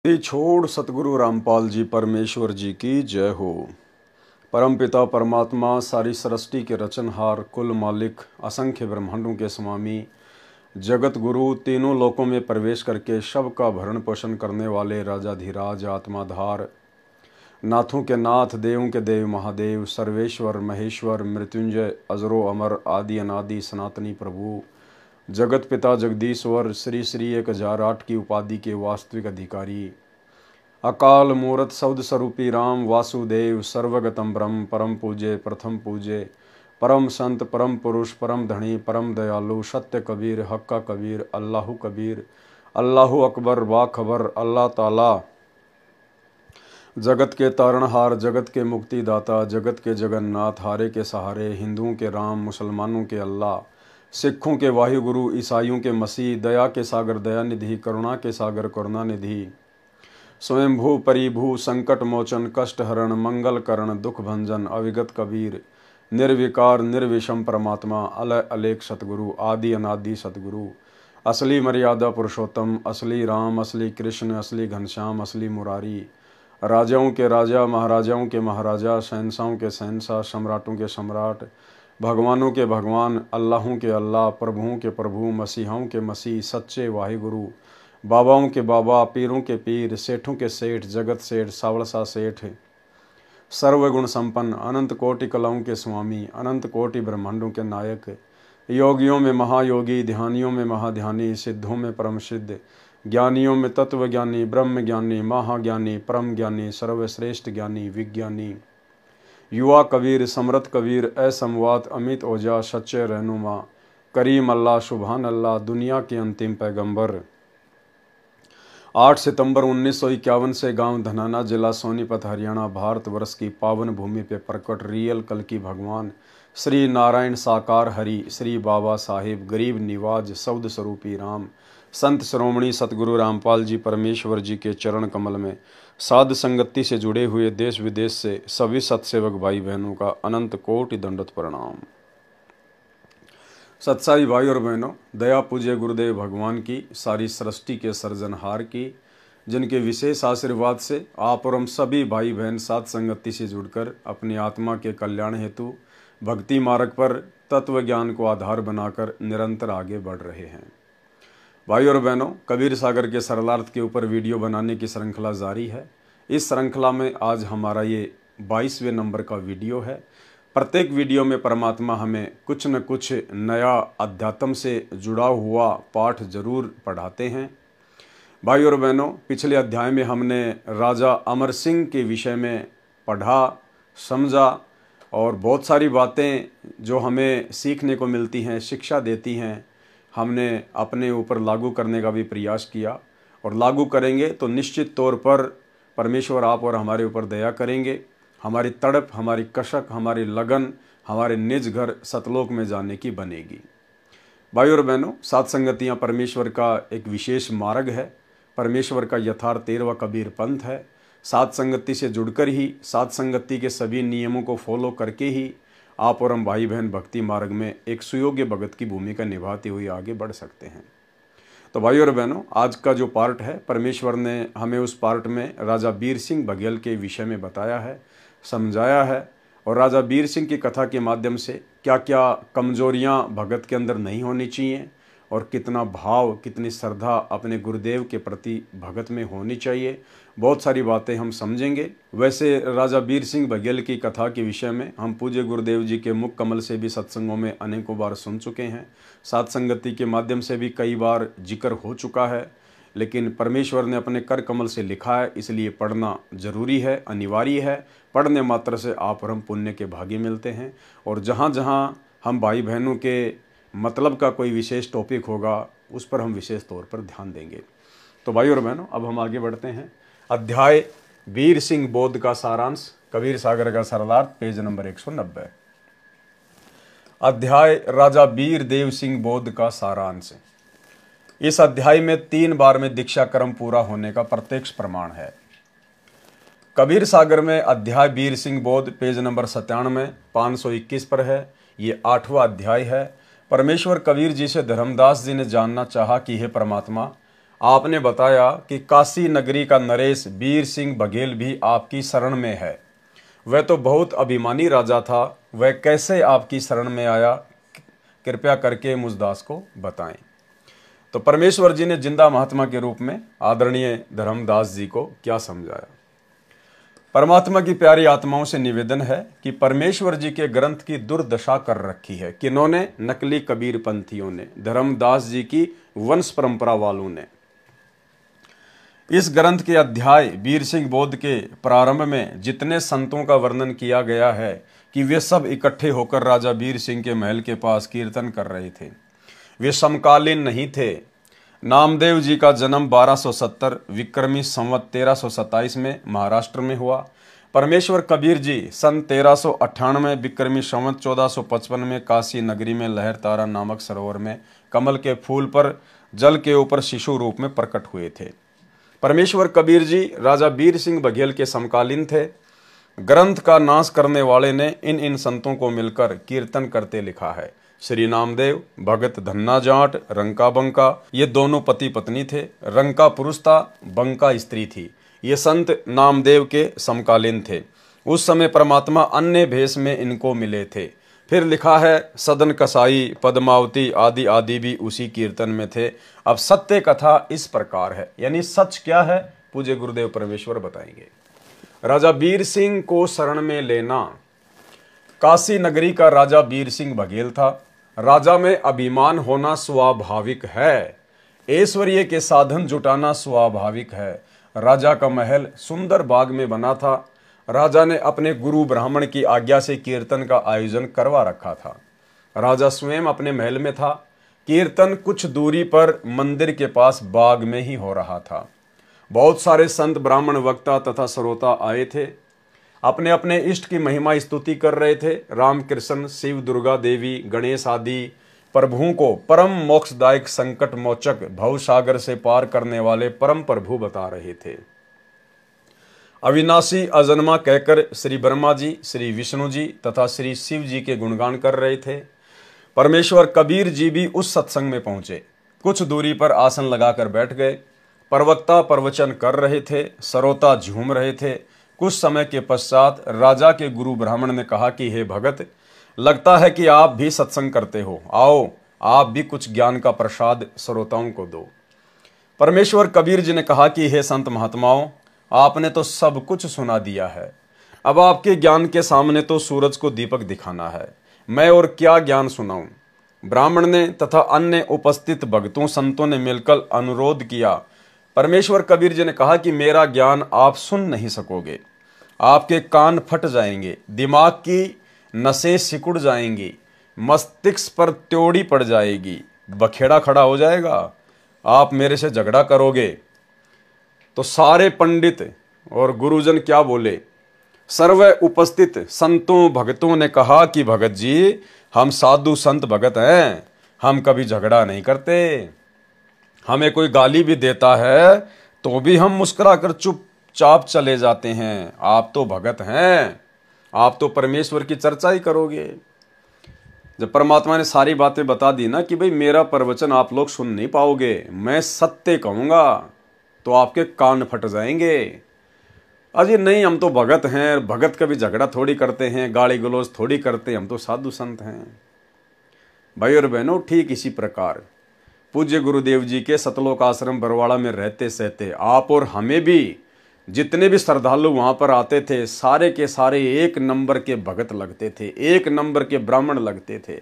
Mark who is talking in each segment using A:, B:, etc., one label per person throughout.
A: ये छोड़ सतगुरु रामपाल जी परमेश्वर जी की जय हो। परमपिता परमात्मा सारी सृष्टि के रचनहार, कुल मालिक, असंख्य ब्रह्मांडों के स्वामी, जगत गुरु, तीनों लोकों में प्रवेश करके सब का भरण पोषण करने वाले राजाधिराज, आत्माधार, नाथों के नाथ, देवों के देव, महादेव, सर्वेश्वर, महेश्वर, मृत्युंजय, अजरो अमर, आदि अनादि सनातनी प्रभु, जगत पिता जगदीश्वर, श्री श्री 1008 की उपाधि के वास्तविक अधिकारी, अकाल मूरत शब्द स्वरूपी राम वासुदेव, सर्वगतम ब्रह्म, परम पूज्य, प्रथम पूज्य, परम संत, परम पुरुष, परम धनी, परम दयालु, सत्य कबीर, हक्का कबीर, अल्लाहु कबीर, अल्लाहु अकबर, वा खबर, अल्लाह ताला, जगत के तारणहार, जगत के मुक्तिदाता, जगत के जगन्नाथ, हारे के सहारे, हिंदुओं के राम, मुसलमानों के अल्लाह, सिखों के वाहिगुरु, ईसाइयों के मसीह, दया के सागर दयानिधि, करुणा के सागर करुणानिधि, स्वयंभू परिभू, संकट मोचन, कष्ट हरण, मंगल करण, दुख भंजन, अविगत कबीर, निर्विकार निर्विषम परमात्मा, अलय अलेख सतगुरु, आदि अनादि सतगुरु, असली मर्यादा पुरुषोत्तम, असली राम, असली कृष्ण, असली घनश्याम, असली मुरारी, राजाओं के राजा, महाराजाओं के महाराजा, शहंशाहों के शहंशाह, सम्राटों के सम्राट, भगवानों के भगवान, अल्लाहों के अल्लाह, प्रभुओं के प्रभु, मसीहाओं के मसीह, सच्चे वाहिगुरु, बाबाओं के बाबा, पीरों के पीर, सेठों के सेठ, जगत सेठ, सावलसा सेठ, सर्वगुण संपन्न, अनंत कोटि कलाओं के स्वामी, अनंत कोटि ब्रह्मांडों के नायक, योगियों में महायोगी, ध्यानियों में महाध्यानी, सिद्धों में परम सिद्ध, ज्ञानियों में तत्व ज्ञानी, ब्रह्म ज्ञानी, महाज्ञानी, परम ज्ञानी, सर्वश्रेष्ठ ज्ञानी, विज्ञानी, युवा कबीर, समृत कबीर, असमवात, अमित ओझा, सच्चे रहनुमा, करीम अल्लाह, सुभान अल्लाह, दुनिया के अंतिम पैगंबर। 8 सितंबर 1951 से गांव धनाना, जिला सोनीपत, हरियाणा, भारतवर्ष की पावन भूमि पे प्रकट रियल कल की भगवान श्री नारायण साकार हरि, श्री बाबा साहिब, गरीब निवाज, शब्द स्वरूपी राम, संत श्रोमणी सतगुरु रामपाल जी परमेश्वर जी के चरण कमल में साध संगति से जुड़े हुए देश विदेश से सभी सत्सेवक भाई बहनों का अनंत कोटि दंडवत प्रणाम। सत्साई भाई और बहनों, दया पूज्य गुरुदेव भगवान की, सारी सृष्टि के सर्जनहार की, जिनके विशेष आशीर्वाद से आप और हम सभी भाई बहन साथ संगति से जुड़कर अपनी आत्मा के कल्याण हेतु भक्ति मार्ग पर तत्व ज्ञान को आधार बनाकर निरंतर आगे बढ़ रहे हैं। भाई और बहनों, कबीर सागर के सरलार्थ के ऊपर वीडियो बनाने की श्रृंखला जारी है। इस श्रृंखला में आज हमारा ये 22वें नंबर का वीडियो है। प्रत्येक वीडियो में परमात्मा हमें कुछ न कुछ नया अध्यात्म से जुड़ा हुआ पाठ जरूर पढ़ाते हैं। भाई और बहनों, पिछले अध्याय में हमने राजा अमर सिंह के विषय में पढ़ा, समझा और बहुत सारी बातें जो हमें सीखने को मिलती हैं, शिक्षा देती हैं, हमने अपने ऊपर लागू करने का भी प्रयास किया और लागू करेंगे तो निश्चित तौर पर परमेश्वर आप और हमारे ऊपर दया करेंगे। हमारी तड़प, हमारी कशक, हमारी लगन हमारे निज घर सतलोक में जाने की बनेगी। भाई और बहनों, सात संगतियाँ परमेश्वर का एक विशेष मार्ग है, परमेश्वर का यथार्थ 13वां कबीर पंथ है। सात संगति से जुड़कर ही, सात संगति के सभी नियमों को फॉलो करके ही आप और हम भाई बहन भक्ति मार्ग में एक सुयोग्य भगत की भूमिका निभाते हुए आगे बढ़ सकते हैं। तो भाई और बहनों, आज का जो पार्ट है, परमेश्वर ने हमें उस पार्ट में राजा बीर सिंह बघेल के विषय में बताया है, समझाया है और राजा बीर सिंह की कथा के माध्यम से क्या क्या कमजोरियां भगत के अंदर नहीं होनी चाहिए और कितना भाव, कितनी श्रद्धा अपने गुरुदेव के प्रति भगत में होनी चाहिए, बहुत सारी बातें हम समझेंगे। वैसे राजा बीर सिंह बघेल की कथा के विषय में हम पूज्य गुरुदेव जी के मुख कमल से भी सत्संगों में अनेकों बार सुन चुके हैं, सात संगति के माध्यम से भी कई बार जिक्र हो चुका है, लेकिन परमेश्वर ने अपने कर कमल से लिखा है, इसलिए पढ़ना जरूरी है, अनिवार्य है। पढ़ने मात्र से आप और हम पुण्य के भागी मिलते हैं और जहाँ जहाँ हम भाई बहनों के मतलब का कोई विशेष टॉपिक होगा उस पर हम विशेष तौर पर ध्यान देंगे। तो भाई और बहनों, अब हम आगे बढ़ते हैं। अध्याय वीर सिंह बोध का सारांश, कबीर सागर का सरलार्थ, पेज नंबर 190। अध्याय राजा वीर देव सिंह बोध का सारांश। इस अध्याय में 3 बार में दीक्षा क्रम पूरा होने का प्रत्यक्ष प्रमाण है। कबीर सागर में अध्याय वीर सिंह बोध पेज नंबर 97 521 पर है। ये 8वां अध्याय है। परमेश्वर कबीर जी से धर्मदास जी ने जानना चाहा कि हे परमात्मा, आपने बताया कि काशी नगरी का नरेश वीर सिंह बघेल भी आपकी शरण में है। वह तो बहुत अभिमानी राजा था, वह कैसे आपकी शरण में आया, कृपया करके मुझ दास को बताएं। तो परमेश्वर जी ने जिंदा महात्मा के रूप में आदरणीय धर्मदास जी को क्या समझाया। परमात्मा की प्यारी आत्माओं से निवेदन है कि परमेश्वर जी के ग्रंथ की दुर्दशा कर रखी है। किन्होंने? नकली कबीर पंथियों ने, धर्मदास जी की वंश परंपरा वालों ने। इस ग्रंथ के अध्याय वीर सिंह बोध के प्रारंभ में जितने संतों का वर्णन किया गया है कि वे सब इकट्ठे होकर राजा वीर सिंह के महल के पास कीर्तन कर रहे थे, वे समकालीन नहीं थे। नामदेव जी का जन्म 1270 विक्रमी संवत 1327 में महाराष्ट्र में हुआ। परमेश्वर कबीर जी सन 1398 विक्रमी संवत 1455 में काशी नगरी में लहर तारा नामक सरोवर में कमल के फूल पर जल के ऊपर शिशु रूप में प्रकट हुए थे। परमेश्वर कबीर जी राजा वीर सिंह बघेल के समकालीन थे। ग्रंथ का नाश करने वाले ने इन संतों को मिलकर कीर्तन करते लिखा है। श्री नामदेव, भगत धन्ना जाट, रंका बंका, ये दोनों पति पत्नी थे। रंका पुरुष था, बंका स्त्री थी। ये संत नामदेव के समकालीन थे। उस समय परमात्मा अन्य भेष में इनको मिले थे। फिर लिखा है सदन कसाई, पद्मावती आदि आदि भी उसी कीर्तन में थे। अब सत्य कथा इस प्रकार है, यानी सच क्या है पूज्य गुरुदेव परमेश्वर बताएंगे। राजा वीर सिंह को शरण में लेना। काशी नगरी का राजा वीर सिंह बघेल था। राजा में अभिमान होना स्वाभाविक है, ऐश्वर्य के साधन जुटाना स्वाभाविक है। राजा का महल सुंदर बाग में बना था। राजा ने अपने गुरु ब्राह्मण की आज्ञा से कीर्तन का आयोजन करवा रखा था। राजा स्वयं अपने महल में था। कीर्तन कुछ दूरी पर मंदिर के पास बाग में ही हो रहा था। बहुत सारे संत, ब्राह्मण, वक्ता तथा श्रोता आए थे। अपने अपने इष्ट की महिमा स्तुति कर रहे थे। रामकृष्ण, शिव, दुर्गा देवी, गणेश आदि प्रभुओं को परम मोक्षदायक, संकट मोचक, भव सागर से पार करने वाले परम प्रभु बता रहे थे। अविनाशी अजन्मा कहकर श्री ब्रह्मा जी, श्री विष्णु जी तथा श्री शिव जी के गुणगान कर रहे थे। परमेश्वर कबीर जी भी उस सत्संग में पहुंचे। कुछ दूरी पर आसन लगाकर बैठ गए। प्रवक्ता प्रवचन कर रहे थे, श्रोता झूम रहे थे। कुछ समय के पश्चात राजा के गुरु ब्राह्मण ने कहा कि हे भगत, लगता है कि आप भी सत्संग करते हो, आओ आप भी कुछ ज्ञान का प्रसाद श्रोताओं को दो। परमेश्वर कबीर जी ने कहा कि हे संत महात्माओं, आपने तो सब कुछ सुना दिया है। अब आपके ज्ञान के सामने तो सूरज को दीपक दिखाना है। मैं और क्या ज्ञान सुनाऊं। ब्राह्मण ने तथा अन्य उपस्थित भक्तों संतों ने मिलकर अनुरोध किया। परमेश्वर कबीर जी ने कहा कि मेरा ज्ञान आप सुन नहीं सकोगे, आपके कान फट जाएंगे, दिमाग की नसें सिकुड़ जाएंगी, मस्तिष्क पर त्योड़ी पड़ जाएगी, बखेड़ा खड़ा हो जाएगा, आप मेरे से झगड़ा करोगे। तो सारे पंडित और गुरुजन क्या बोले? सर्व उपस्थित संतों भक्तों ने कहा कि भगत जी, हम साधु संत भगत हैं, हम कभी झगड़ा नहीं करते। हमें कोई गाली भी देता है तो भी हम मुस्कुराकर चुपचाप चले जाते हैं। आप तो भगत हैं, आप तो परमेश्वर की चर्चा ही करोगे। जब परमात्मा ने सारी बातें बता दी ना कि भाई मेरा प्रवचन आप लोग सुन नहीं पाओगे, मैं सत्य कहूंगा, तो आपके कान फट जाएंगे। अजी नहीं, हम तो भगत हैं, भगत कभी झगड़ा थोड़ी करते हैं, गाली गलौज थोड़ी करते, हम तो साधु संत हैं। भाई और बहनों, ठीक इसी प्रकार पूज्य गुरुदेव जी के सतलोक आश्रम बरवाड़ा में रहते सहते आप और हमें भी, जितने भी श्रद्धालु वहां पर आते थे, सारे के सारे एक नंबर के भगत लगते थे, एक नंबर के ब्राह्मण लगते थे।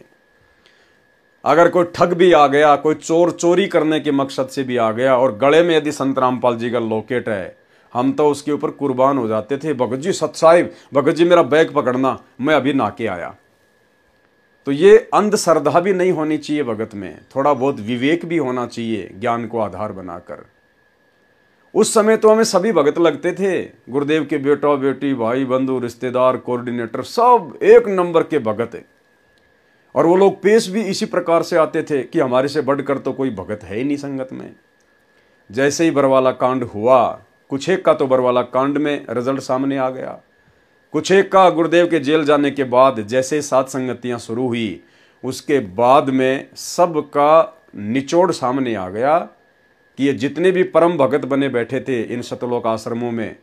A: अगर कोई ठग भी आ गया, कोई चोरी करने के मकसद से भी आ गया और गले में यदि संत रामपाल जी का लॉकेट है, हम तो उसके ऊपर कुर्बान हो जाते थे। भगत जी सत साहिब, भगत जी मेरा बैग पकड़ना, मैं अभी नाके आया। तो ये अंधश्रद्धा भी नहीं होनी चाहिए भगत में, थोड़ा बहुत विवेक भी होना चाहिए ज्ञान को आधार बनाकर। उस समय तो हमें सभी भगत लगते थे। गुरुदेव के बेटा बेटी, भाई बंधु, रिश्तेदार, कोऑर्डिनेटर, सब एक नंबर के भगत। और वो लोग पेश भी इसी प्रकार से आते थे कि हमारे से बढ़कर तो कोई भगत है ही नहीं संगत में। जैसे ही बरवाला कांड हुआ, कुछ एक का तो बरवाला कांड में रिजल्ट सामने आ गया, कुछ एक का गुरुदेव के जेल जाने के बाद जैसे सात संगतियां शुरू हुई, उसके बाद में सबका निचोड़ सामने आ गया कि ये जितने भी परम भगत बने बैठे थे इन सतलोक आश्रमों में,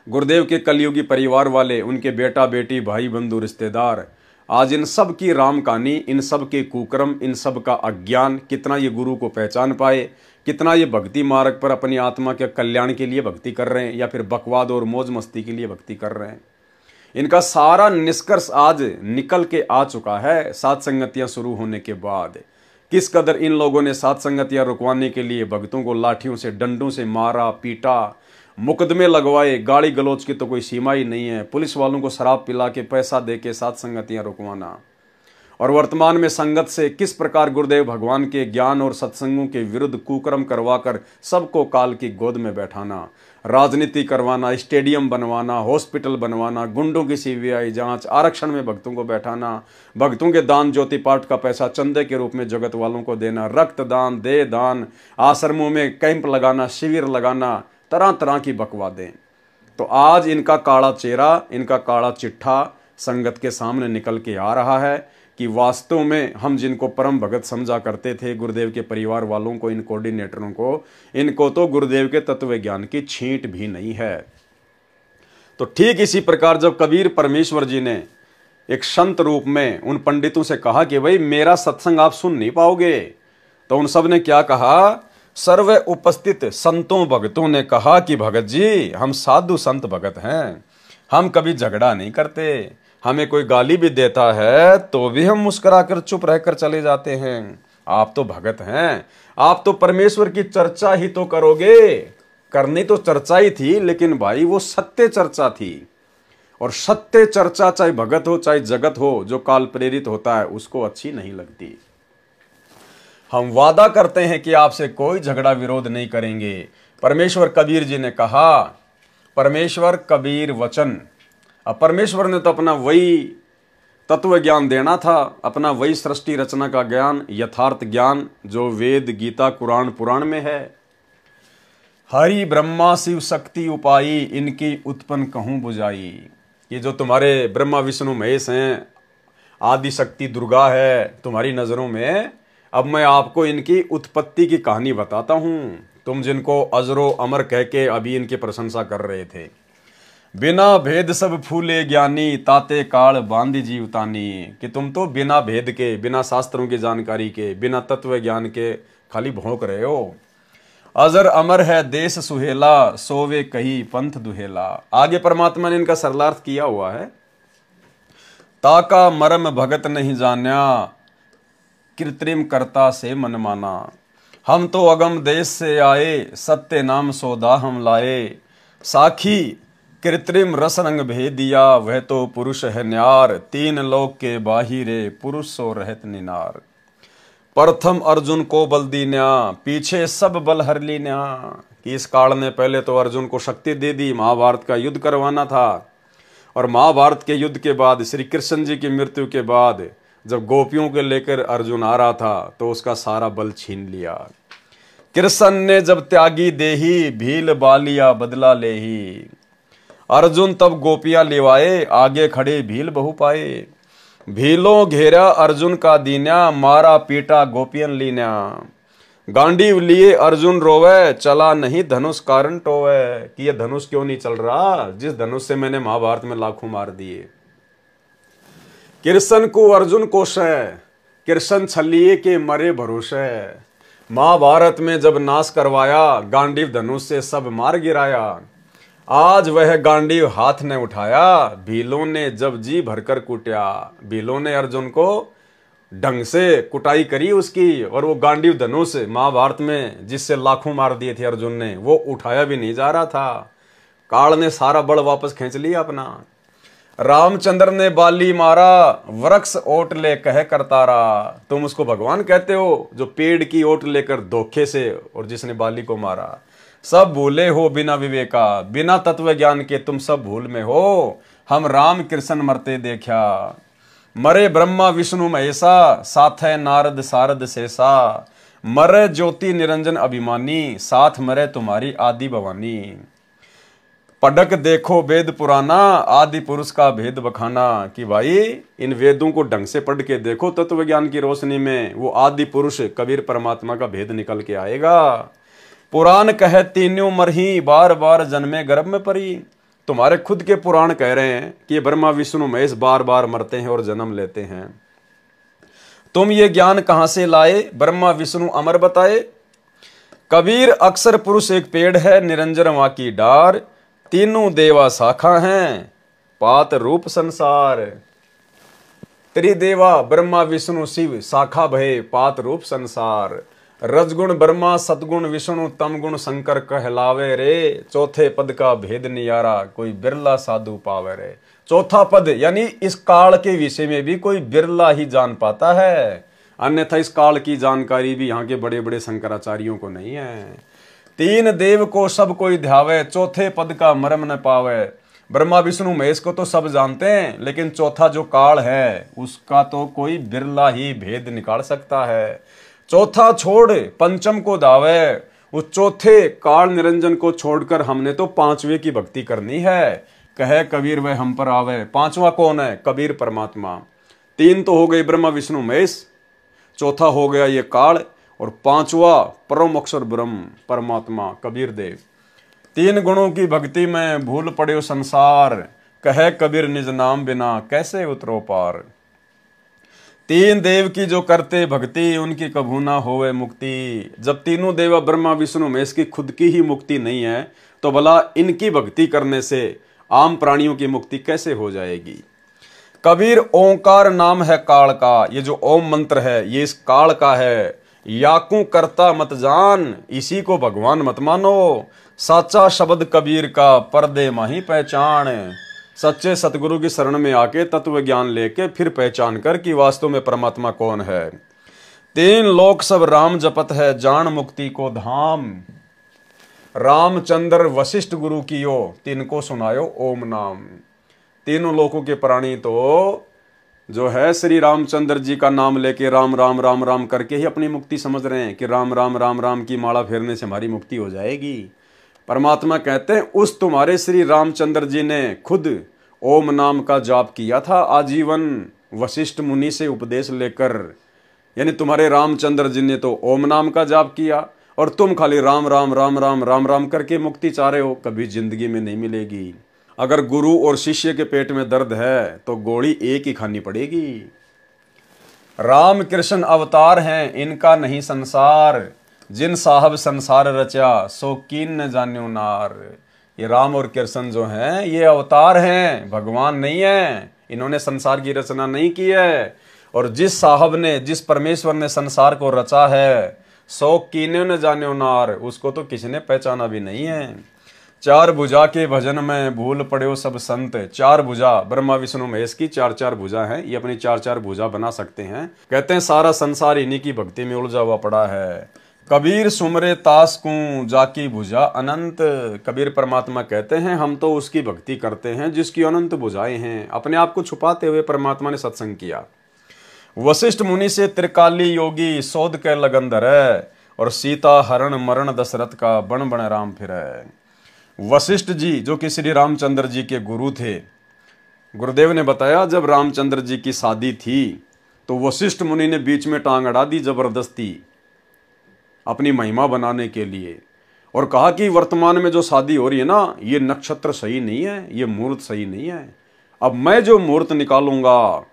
A: गुरुदेव के कलयुगी परिवार वाले, उनके बेटा बेटी भाई बंधु रिश्तेदार, आज इन सब की राम कहानी, इन सब के कुकर्म, इन सब का अज्ञान, कितना ये गुरु को पहचान पाए, कितना ये भक्ति मार्ग पर अपनी आत्मा के कल्याण के लिए भक्ति कर रहे हैं या फिर बकवाद और मौज मस्ती के लिए भक्ति कर रहे हैं, इनका सारा निष्कर्ष आज निकल के आ चुका है। सात संगतियां शुरू होने के बाद किस कदर इन लोगों ने सात संगतियां रुकवाने के लिए भक्तों को लाठियों से, डंडों से मारा, पीटा, मुकदमे लगवाए, गाली गलौज की तो कोई सीमा ही नहीं है, पुलिस वालों को शराब पिला के, पैसा दे के सात संगतियां रुकवाना। और वर्तमान में संगत से किस प्रकार गुरुदेव भगवान के ज्ञान और सत्संगों के विरुद्ध कुकर्म करवाकर सबको काल की गोद में बैठाना, राजनीति करवाना, स्टेडियम बनवाना, हॉस्पिटल बनवाना, गुंडों की सीबीआई जांच, आरक्षण में भक्तों को बैठाना, भक्तों के दान ज्योति पाठ का पैसा चंदे के रूप में जगत वालों को देना, रक्तदान, देह दान, आश्रमों में कैंप लगाना, शिविर लगाना, तरह तरह की बकवादें। तो आज इनका काला चेहरा, इनका काला चिट्ठा संगत के सामने निकल के आ रहा है कि वास्तव में हम जिनको परम भगत समझा करते थे, गुरुदेव के परिवार वालों को, इन कोऑर्डिनेटरों को, इनको तो गुरुदेव के तत्व ज्ञान की छींट भी नहीं है। तो ठीक इसी प्रकार जब कबीर परमेश्वर जी ने एक संत रूप में उन पंडितों से कहा कि भाई मेरा सत्संग आप सुन नहीं पाओगे, तो उन सब ने क्या कहा? सर्व उपस्थित संतों भगतों ने कहा कि भगत जी हम साधु संत भगत हैं, हम कभी झगड़ा नहीं करते, हमें कोई गाली भी देता है तो भी हम मुस्कुराकर चुप रहकर चले जाते हैं। आप तो भगत हैं, आप तो परमेश्वर की चर्चा ही तो करोगे। करनी तो चर्चा ही थी, लेकिन भाई वो सत्य चर्चा थी, और सत्य चर्चा चाहे भगत हो चाहे जगत हो, जो काल प्रेरित होता है उसको अच्छी नहीं लगती। हम वादा करते हैं कि आपसे कोई झगड़ा विरोध नहीं करेंगे। परमेश्वर कबीर जी ने कहा, परमेश्वर कबीर वचन। अब परमेश्वर ने तो अपना वही तत्व ज्ञान देना था, अपना वही सृष्टि रचना का ज्ञान, यथार्थ ज्ञान जो वेद गीता कुरान पुराण में है। हरि ब्रह्मा शिव शक्ति उपाई, इनकी उत्पन्न कहूं बुझाई। ये जो तुम्हारे ब्रह्मा विष्णु महेश हैं, आदि शक्ति दुर्गा है तुम्हारी नजरों में, अब मैं आपको इनकी उत्पत्ति की कहानी बताता हूं। तुम जिनको अजरो अमर कह के अभी इनकी प्रशंसा कर रहे थे, बिना भेद सब फूले ज्ञानी, ताते काल बांधी जीवतानी, कि तुम तो बिना भेद के, बिना शास्त्रों की जानकारी के, बिना तत्व ज्ञान के खाली भौंक रहे हो। अजर अमर है देश सुहेला, सोवे कही पंथ दुहेला। आगे परमात्मा ने इनका सरलार्थ किया हुआ है, ताका मरम भगत नहीं जान्या, कृत्रिम करता से मन माना। हम तो अगम देश से आए, सत्य नाम सौदा हम लाए। साखी कृत्रिम रस रंग भेद दिया, वह तो पुरुष है न्यार। तीन लोक के बाहिरे, पुरुष सो रहत निनार। प्रथम अर्जुन को बल दीन्या, पीछे सब बल हर लीन्या। कि इस काल ने पहले तो अर्जुन को शक्ति दे दी, महाभारत का युद्ध करवाना था, और महाभारत के युद्ध के बाद, श्री कृष्ण जी की मृत्यु के बाद, जब गोपियों के लेकर अर्जुन आ रहा था तो उसका सारा बल छीन लिया। कृष्ण ने जब त्यागी देही, भील बालिया बदला लेही। अर्जुन तब गोपियां लेवाए, आगे खड़े भील बहु पाए। भीलों घेरा अर्जुन का दीन्या, मारा पीटा गोपियन लीन्या। गांडीव लिए अर्जुन रोवे, चला नहीं धनुष कारण टोवे। कि ये धनुष क्यों नहीं चल रहा, जिस धनुष से मैंने महाभारत में लाखों मार दिए। कृष्ण को अर्जुन कोश है, कृष्ण छलिए के मरे भरोसे। महाभारत में जब नाश करवाया, गांडीव धनुष से सब मार गिराया। आज वह गांडीव हाथ ने उठाया, भीलों ने जब जी भरकर कूटा। भीलों ने अर्जुन को ढंग से कुटाई करी उसकी, और वो गांडीव धनुष महाभारत में जिससे लाखों मार दिए थे अर्जुन ने, वो उठाया भी नहीं जा रहा था। काल ने सारा बल वापस खींच लिया अपना। रामचंद्र ने बाली मारा, वृक्ष ओट ले कह करतारा। तुम उसको भगवान कहते हो जो पेड़ की ओट लेकर धोखे से, और जिसने बाली को मारा। सब भूले हो बिना विवेका, बिना तत्व ज्ञान के तुम सब भूल में हो। हम राम कृष्ण मरते देखा, मरे ब्रह्मा विष्णु महेशा, साथ है नारद सारद शेषा। मरे ज्योति निरंजन अभिमानी, साथ मरे तुम्हारी आदि भवानी। पढ़क देखो वेद पुराना, आदि पुरुष का भेद बखाना। कि भाई इन वेदों को ढंग से पढ़ के देखो, तत्व ज्ञान की रोशनी में वो आदि पुरुष कबीर परमात्मा का भेद निकल के आएगा। पुराण कहे तीनों मरही, बार बार जन्मे गर्भ में परी। तुम्हारे खुद के पुराण कह रहे हैं कि ये ब्रह्मा विष्णु महेश बार बार मरते हैं और जन्म लेते हैं। तुम ये ज्ञान कहां से लाए, ब्रह्मा विष्णु अमर बताए। कबीर अक्षर पुरुष एक पेड़ है, निरंजन वहां की डार। तीनों देवा शाखा हैं, पात रूप संसार। त्रिदेवा ब्रह्मा विष्णु शिव, शाखा भये पात रूप संसार। रजगुण ब्रह्मा, सतगुण विष्णु, तम गुण शंकर कहलावे रे। चौथे पद का भेद नियारा, कोई बिरला साधु पावे रे। चौथा पद यानी इस काल के विषय में भी कोई बिरला ही जान पाता है, अन्यथा इस काल की जानकारी भी यहाँ के बड़े बड़े शंकराचार्यों को नहीं है। तीन देव को सब कोई ध्यावे, चौथे पद का मर्म न पावे। ब्रह्मा विष्णु महेश को तो सब जानते हैं, लेकिन चौथा जो काल है उसका तो कोई बिरला ही भेद निकाल सकता है। चौथा छोड़ पंचम को दावे, उस चौथे काल निरंजन को छोड़कर हमने तो पांचवे की भक्ति करनी है। कहे कबीर वह हम पर आवे। पांचवा कौन है? कबीर परमात्मा। तीन तो हो गए ब्रह्मा विष्णु महेश, चौथा हो गया ये काल, और पांचवा परम अक्षर ब्रह्म परमात्मा कबीर देव। तीन गुणों की भक्ति में भूल पड़े संसार, कहे कबीर निज नाम बिना कैसे उतरो पार। तीन देव की जो करते भक्ति, उनकी कभू ना होवे मुक्ति। जब तीनों देवा ब्रह्मा विष्णु महेश की खुद की ही मुक्ति नहीं है, तो भला इनकी भक्ति करने से आम प्राणियों की मुक्ति कैसे हो जाएगी। कबीर ओंकार नाम है काल का, ये जो ओम मंत्र है ये इस काल का है। याकू करता मत जान, इसी को भगवान मत मानो। साचा शब्द कबीर का, पर्दे माही पहचान। सच्चे सतगुरु की शरण में आके तत्व ज्ञान लेके फिर पहचान कर कि वास्तव में परमात्मा कौन है। तीन लोक सब राम जपत है, जान मुक्ति को धाम। रामचंद्र वशिष्ठ गुरु कियो, तिनको सुनायो ओम नाम। तीनों लोकों के प्राणी तो जो है श्री रामचंद्र जी का नाम लेके राम राम राम राम करके ही अपनी मुक्ति समझ रहे हैं कि राम राम राम राम की माला फेरने से हमारी मुक्ति हो जाएगी। परमात्मा कहते हैं उस तुम्हारे श्री रामचंद्र जी ने खुद ओम नाम का जाप किया था आजीवन, वशिष्ठ मुनि से उपदेश लेकर। यानी तुम्हारे रामचंद्र जी ने तो ओम नाम का जाप किया, और तुम खाली राम राम राम राम राम राम करके मुक्ति चाह रहे हो। कभी जिंदगी में नहीं मिलेगी। अगर गुरु और शिष्य के पेट में दर्द है तो गोली एक ही खानी पड़ेगी। राम कृष्ण अवतार हैं, इनका नहीं संसार। जिन साहब संसार रचा, सो कीन न जान्यो नार। ये राम और कृष्ण जो हैं ये अवतार हैं, भगवान नहीं है। इन्होंने संसार की रचना नहीं की है। और जिस साहब ने, जिस परमेश्वर ने संसार को रचा है, सो कीन्यो न जान्यो नार, उसको तो किसी ने पहचाना भी नहीं है। चार भुजा के भजन में भूल पड़े सब संत। चार भुजा ब्रह्मा विष्णु महेश की चार चार भुजा हैं, ये अपनी चार चार भुजा बना सकते हैं। कहते हैं सारा संसार इन्हीं की भक्ति में उलझा हुआ पड़ा है। कबीर सुमरे तास को, जाकी भुजा अनंत। कबीर परमात्मा कहते हैं हम तो उसकी भक्ति करते हैं जिसकी अनंत भुजाएं हैं। अपने आप को छुपाते हुए परमात्मा ने सत्संग किया। वशिष्ठ मुनि से त्रिकाली योगी, शोध के लगन धरे। और सीता हरण मरण दशरथ का, बण बण राम फिरे। वशिष्ठ जी जो कि श्री रामचंद्र जी के गुरु थे, गुरुदेव ने बताया जब रामचंद्र जी की शादी थी तो वशिष्ठ मुनि ने बीच में टांग अड़ा दी जबरदस्ती अपनी महिमा बनाने के लिए, और कहा कि वर्तमान में जो शादी हो रही है ना, ये नक्षत्र सही नहीं है, ये मुहूर्त सही नहीं है। अब मैं जो मुहूर्त निकालूंगा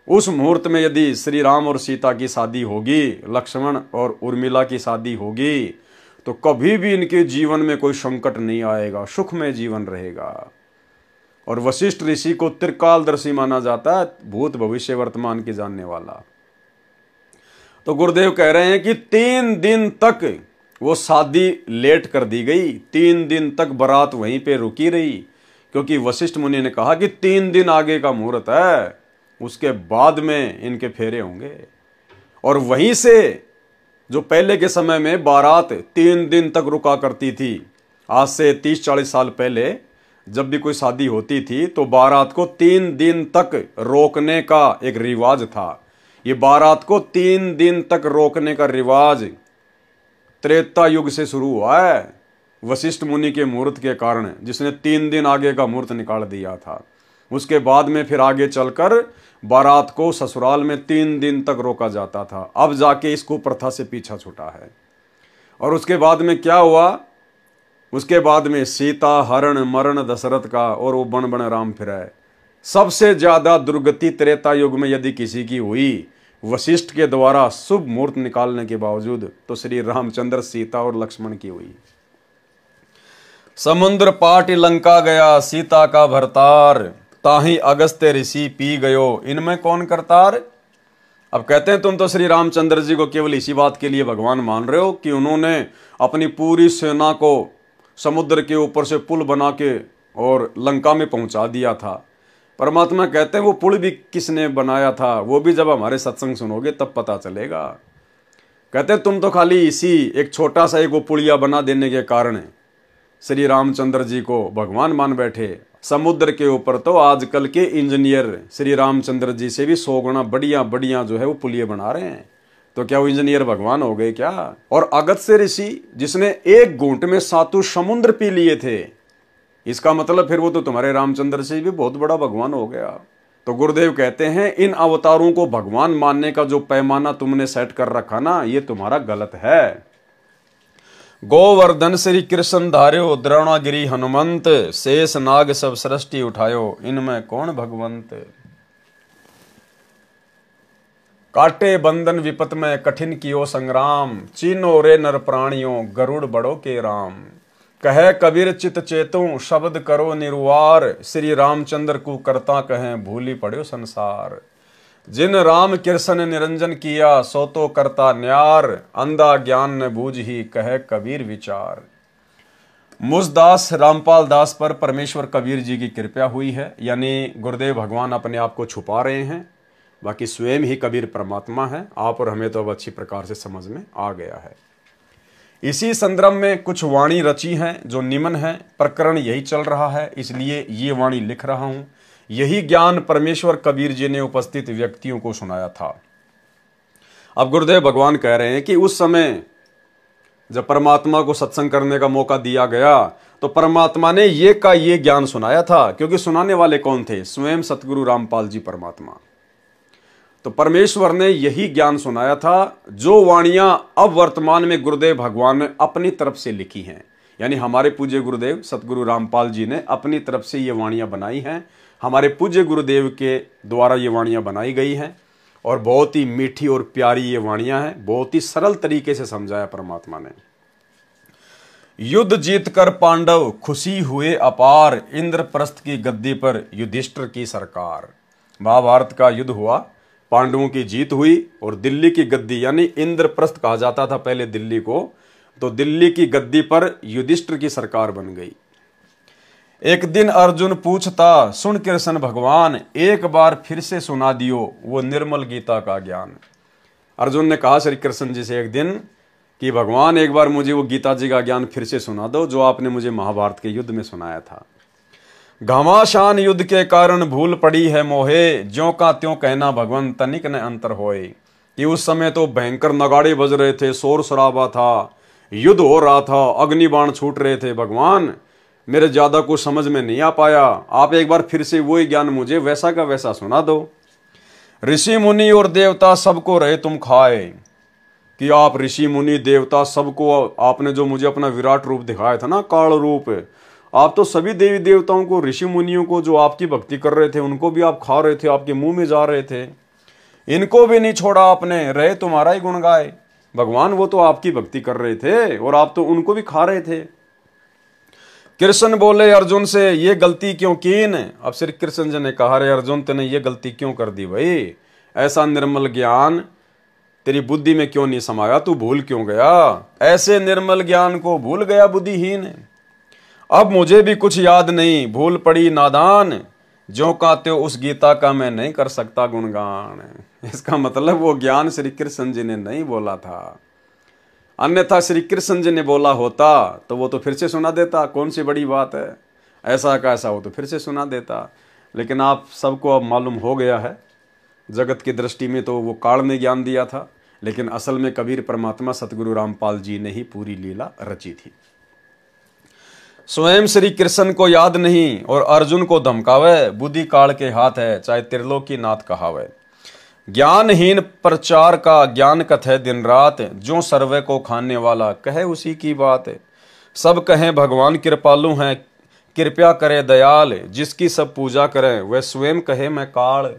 A: उस मुहूर्त में यदि श्री राम और सीता की शादी होगी, लक्ष्मण और उर्मिला की शादी होगी, तो कभी भी इनके जीवन में कोई संकट नहीं आएगा, सुख में जीवन रहेगा। और वशिष्ठ ऋषि को त्रिकालदर्शी माना जाता है, भूत भविष्य वर्तमान की जानने वाला। तो गुरुदेव कह रहे हैं कि 3 दिन तक वो शादी लेट कर दी गई, 3 दिन तक बारात वहीं पे रुकी रही, क्योंकि वशिष्ठ मुनि ने कहा कि 3 दिन आगे का मुहूर्त है, उसके बाद में इनके फेरे होंगे। और वहीं से जो पहले के समय में बारात 3 दिन तक रुका करती थी, आज से 30-40 साल पहले जब भी कोई शादी होती थी तो बारात को 3 दिन तक रोकने का एक रिवाज था। ये बारात को 3 दिन तक रोकने का रिवाज त्रेता युग से शुरू हुआ है। वशिष्ठ मुनि के मुहूर्त के कारण, जिसने 3 दिन आगे का मुहूर्त निकाल दिया था। उसके बाद में फिर आगे चलकर बारात को ससुराल में 3 दिन तक रोका जाता था। अब जाके इसको प्रथा से पीछा छूटा है। और उसके बाद में क्या हुआ? उसके बाद में सीता हरण मरण दशरथ का, और वो बन बन राम फिराए। सबसे ज्यादा दुर्गति त्रेता युग में यदि किसी की हुई वशिष्ठ के द्वारा शुभ मुहूर्त निकालने के बावजूद, तो श्री रामचंद्र सीता और लक्ष्मण की हुई। समुद्र पाटी लंका गया सीता का भरतार, ताही अगस्त्य ऋषि पी गयो इनमें कौन करतार। अब कहते हैं तुम तो श्री रामचंद्र जी को केवल इसी बात के लिए भगवान मान रहे हो कि उन्होंने अपनी पूरी सेना को समुद्र के ऊपर से पुल बना के और लंका में पहुंचा दिया था। परमात्मा कहते हैं वो पुल भी किसने बनाया था, वो भी जब हमारे सत्संग सुनोगे तब पता चलेगा। कहते हैं तुम तो खाली इसी एक छोटा सा एक वो पुलिया बना देने के कारण श्री रामचंद्र जी को भगवान मान बैठे। समुद्र के ऊपर तो आजकल के इंजीनियर श्री रामचंद्र जी से भी 100 गुना बढ़िया बढ़िया जो है वो पुलिया बना रहे हैं। तो क्या वो इंजीनियर भगवान हो गए क्या? और अगस्त्य ऋषि जिसने एक घूंट में 7 समुद्र पी लिए थे, इसका मतलब फिर वो तो तुम्हारे रामचंद्र से भी बहुत बड़ा भगवान हो गया। तो गुरुदेव कहते हैं इन अवतारों को भगवान मानने का जो पैमाना तुमने सेट कर रखा ना, ये तुम्हारा गलत है। गोवर्धन श्री कृष्ण धार्यो द्रोणागिरी हनुमंत, शेष नाग सब सृष्टि उठायो इनमें कौन भगवंत। काटे बंधन विपत में कठिन कियो संग्राम, चीनो रे नर प्राणियों गरुड़ बड़ो के राम। कहे कबीर चित चेतु शब्द करो निर्वार, श्री रामचंद्र को करता कहें भूली पड़ो संसार। जिन राम कृष्ण निरंजन किया सो तो करता न्यार, अंधा ज्ञान न बूझ ही कहे कबीर विचार। मुझदास रामपाल दास पर परमेश्वर कबीर जी की कृपा हुई है, यानी गुरुदेव भगवान अपने आप को छुपा रहे हैं, बाकी स्वयं ही कबीर परमात्मा है। आप और हमें तो अब अच्छी प्रकार से समझ में आ गया है। इसी संदर्भ में कुछ वाणी रची हैं जो निमन है। प्रकरण यही चल रहा है, इसलिए ये वाणी लिख रहा हूं। यही ज्ञान परमेश्वर कबीर जी ने उपस्थित व्यक्तियों को सुनाया था। अब गुरुदेव भगवान कह रहे हैं कि उस समय जब परमात्मा को सत्संग करने का मौका दिया गया तो परमात्मा ने ये का ये ज्ञान सुनाया था, क्योंकि सुनाने वाले कौन थे? स्वयं सतगुरु रामपाल जी परमात्मा। तो परमेश्वर ने यही ज्ञान सुनाया था जो वाणियां अब वर्तमान में गुरुदेव भगवान ने अपनी तरफ से लिखी हैं, यानी हमारे पूज्य गुरुदेव सतगुरु रामपाल जी ने अपनी तरफ से ये वाणियां बनाई हैं। हमारे पूज्य गुरुदेव के द्वारा ये वाणियां बनाई गई हैं और बहुत ही मीठी और प्यारी ये वाणियां हैं। बहुत ही सरल तरीके से समझाया परमात्मा ने। युद्ध जीतकर पांडव खुशी हुए अपार, इंद्रप्रस्थ की गद्दी पर युधिष्ठिर की सरकार। महाभारत का युद्ध हुआ, पांडवों की जीत हुई और दिल्ली की गद्दी, यानी इंद्रप्रस्थ कहा जाता था पहले दिल्ली को, तो दिल्ली की गद्दी पर युधिष्ठिर की सरकार बन गई। एक दिन अर्जुन पूछता सुन कृष्ण भगवान, एक बार फिर से सुना दियो वो निर्मल गीता का ज्ञान। अर्जुन ने कहा श्री कृष्ण जी से एक दिन कि भगवान एक बार मुझे वो गीता जी का ज्ञान फिर से सुना दो जो आपने मुझे महाभारत के युद्ध में सुनाया था। घमासान युद्ध के कारण भूल पड़ी है मोहे, ज्यों का त्यों कहना भगवान तनिक न अंतर होए। कि उस समय तो भयंकर नगाड़े बज रहे थे, शोर शराबा था, युद्ध हो रहा था, अग्निबाण छूट रहे थे। भगवान मेरे ज्यादा कुछ समझ में नहीं आ पाया, आप एक बार फिर से वही ज्ञान मुझे वैसा का वैसा सुना दो। ऋषि मुनि और देवता सबको रहे तुम खाए, कि आप ऋषि मुनि देवता सबको आपने जो मुझे अपना विराट रूप दिखाया था ना, काल रूप, आप तो सभी देवी देवताओं को, ऋषि मुनियों को जो आपकी भक्ति कर रहे थे उनको भी आप खा रहे थे, आपके मुंह में जा रहे थे। इनको भी नहीं छोड़ा आपने, रहे तुम्हारा ही गुण गाए। भगवान वो तो आपकी भक्ति कर रहे थे और आप तो उनको भी खा रहे थे। कृष्ण बोले अर्जुन से ये गलती क्यों कीन। अब श्री कृष्ण जी ने कहा, रे अर्जुन तूने ये गलती क्यों कर दी भाई, ऐसा निर्मल ज्ञान तेरी बुद्धि में क्यों नहीं समाया, तू भूल क्यों गया, ऐसे निर्मल ज्ञान को भूल गया बुद्धिहीन। अब मुझे भी कुछ याद नहीं, भूल पड़ी नादान, जो कहते हो उस गीता का मैं नहीं कर सकता गुणगान। इसका मतलब वो ज्ञान श्री कृष्ण जी ने नहीं बोला था, अन्यथा श्री कृष्ण जी ने बोला होता तो वो तो फिर से सुना देता, कौन सी बड़ी बात है, ऐसा का ऐसा हो तो फिर से सुना देता। लेकिन आप सबको अब मालूम हो गया है, जगत की दृष्टि में तो वो काल ने ज्ञान दिया था, लेकिन असल में कबीर परमात्मा सतगुरु रामपाल जी ने ही पूरी लीला रची थी। स्वयं श्री कृष्ण को याद नहीं और अर्जुन को धमकावे, बुद्धि काल के हाथ है चाहे त्रिलोकी नाथ कहावे। ज्ञानहीन प्रचार का ज्ञान कथे दिन रात, जो सर्वे को खाने वाला कहे उसी की बात। सब कहें भगवान कृपालु हैं, कृपया करे दयाल, जिसकी सब पूजा करें वह स्वयं कहे मैं काल।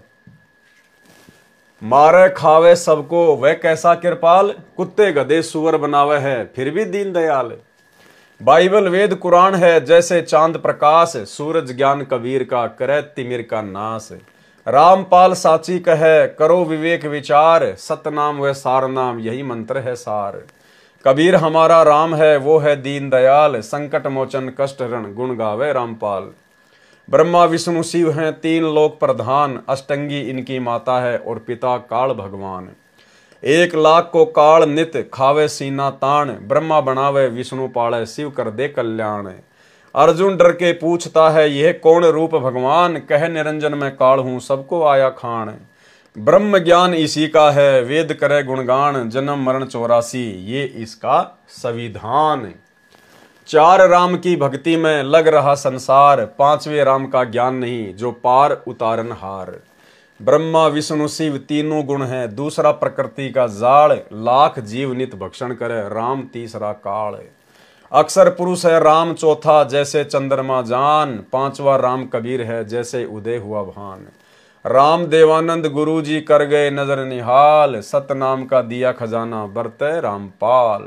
A: मारे खावे सबको वह कैसा कृपाल, कुत्ते गधे सुअर बनावे है फिर भी दीन दयाल। बाइबल वेद कुरान है जैसे चांद प्रकाश, सूरज ज्ञान कबीर का करे तिमिर का नाश। रामपाल साची कहे करो विवेक विचार, सतनाम व सार नाम यही मंत्र है सार। कबीर हमारा राम है वो है दीन दयाल, संकट मोचन कष्ट हरण गुण गावे रामपाल। ब्रह्मा विष्णु शिव हैं तीन लोक प्रधान, अष्टंगी इनकी माता है और पिता काल भगवान। 1 लाख को काल नित खावे सीना ताण, ब्रह्मा बनावे विष्णु पाले शिव कर दे कल्याण। अर्जुन डर के पूछता है यह कौन रूप भगवान, कह निरंजन में काल हूं सबको आया खान। ब्रह्म ज्ञान इसी का है वेद करे गुणगान, जन्म मरण 84 ये इसका संविधान। 4 राम की भक्ति में लग रहा संसार, 5वें राम का ज्ञान नहीं जो पार उतारन हार। ब्रह्मा विष्णु शिव तीनों गुण हैं, दूसरा प्रकृति का जाल, लाख जीव नित भक्षण करे राम तीसरा काल। अक्षर पुरुष है राम चौथा जैसे चंद्रमा जान, 5वां राम कबीर है जैसे उदय हुआ भान। राम देवानंद गुरु जी कर गए नजर निहाल, सतनाम का दिया खजाना बरते रामपाल।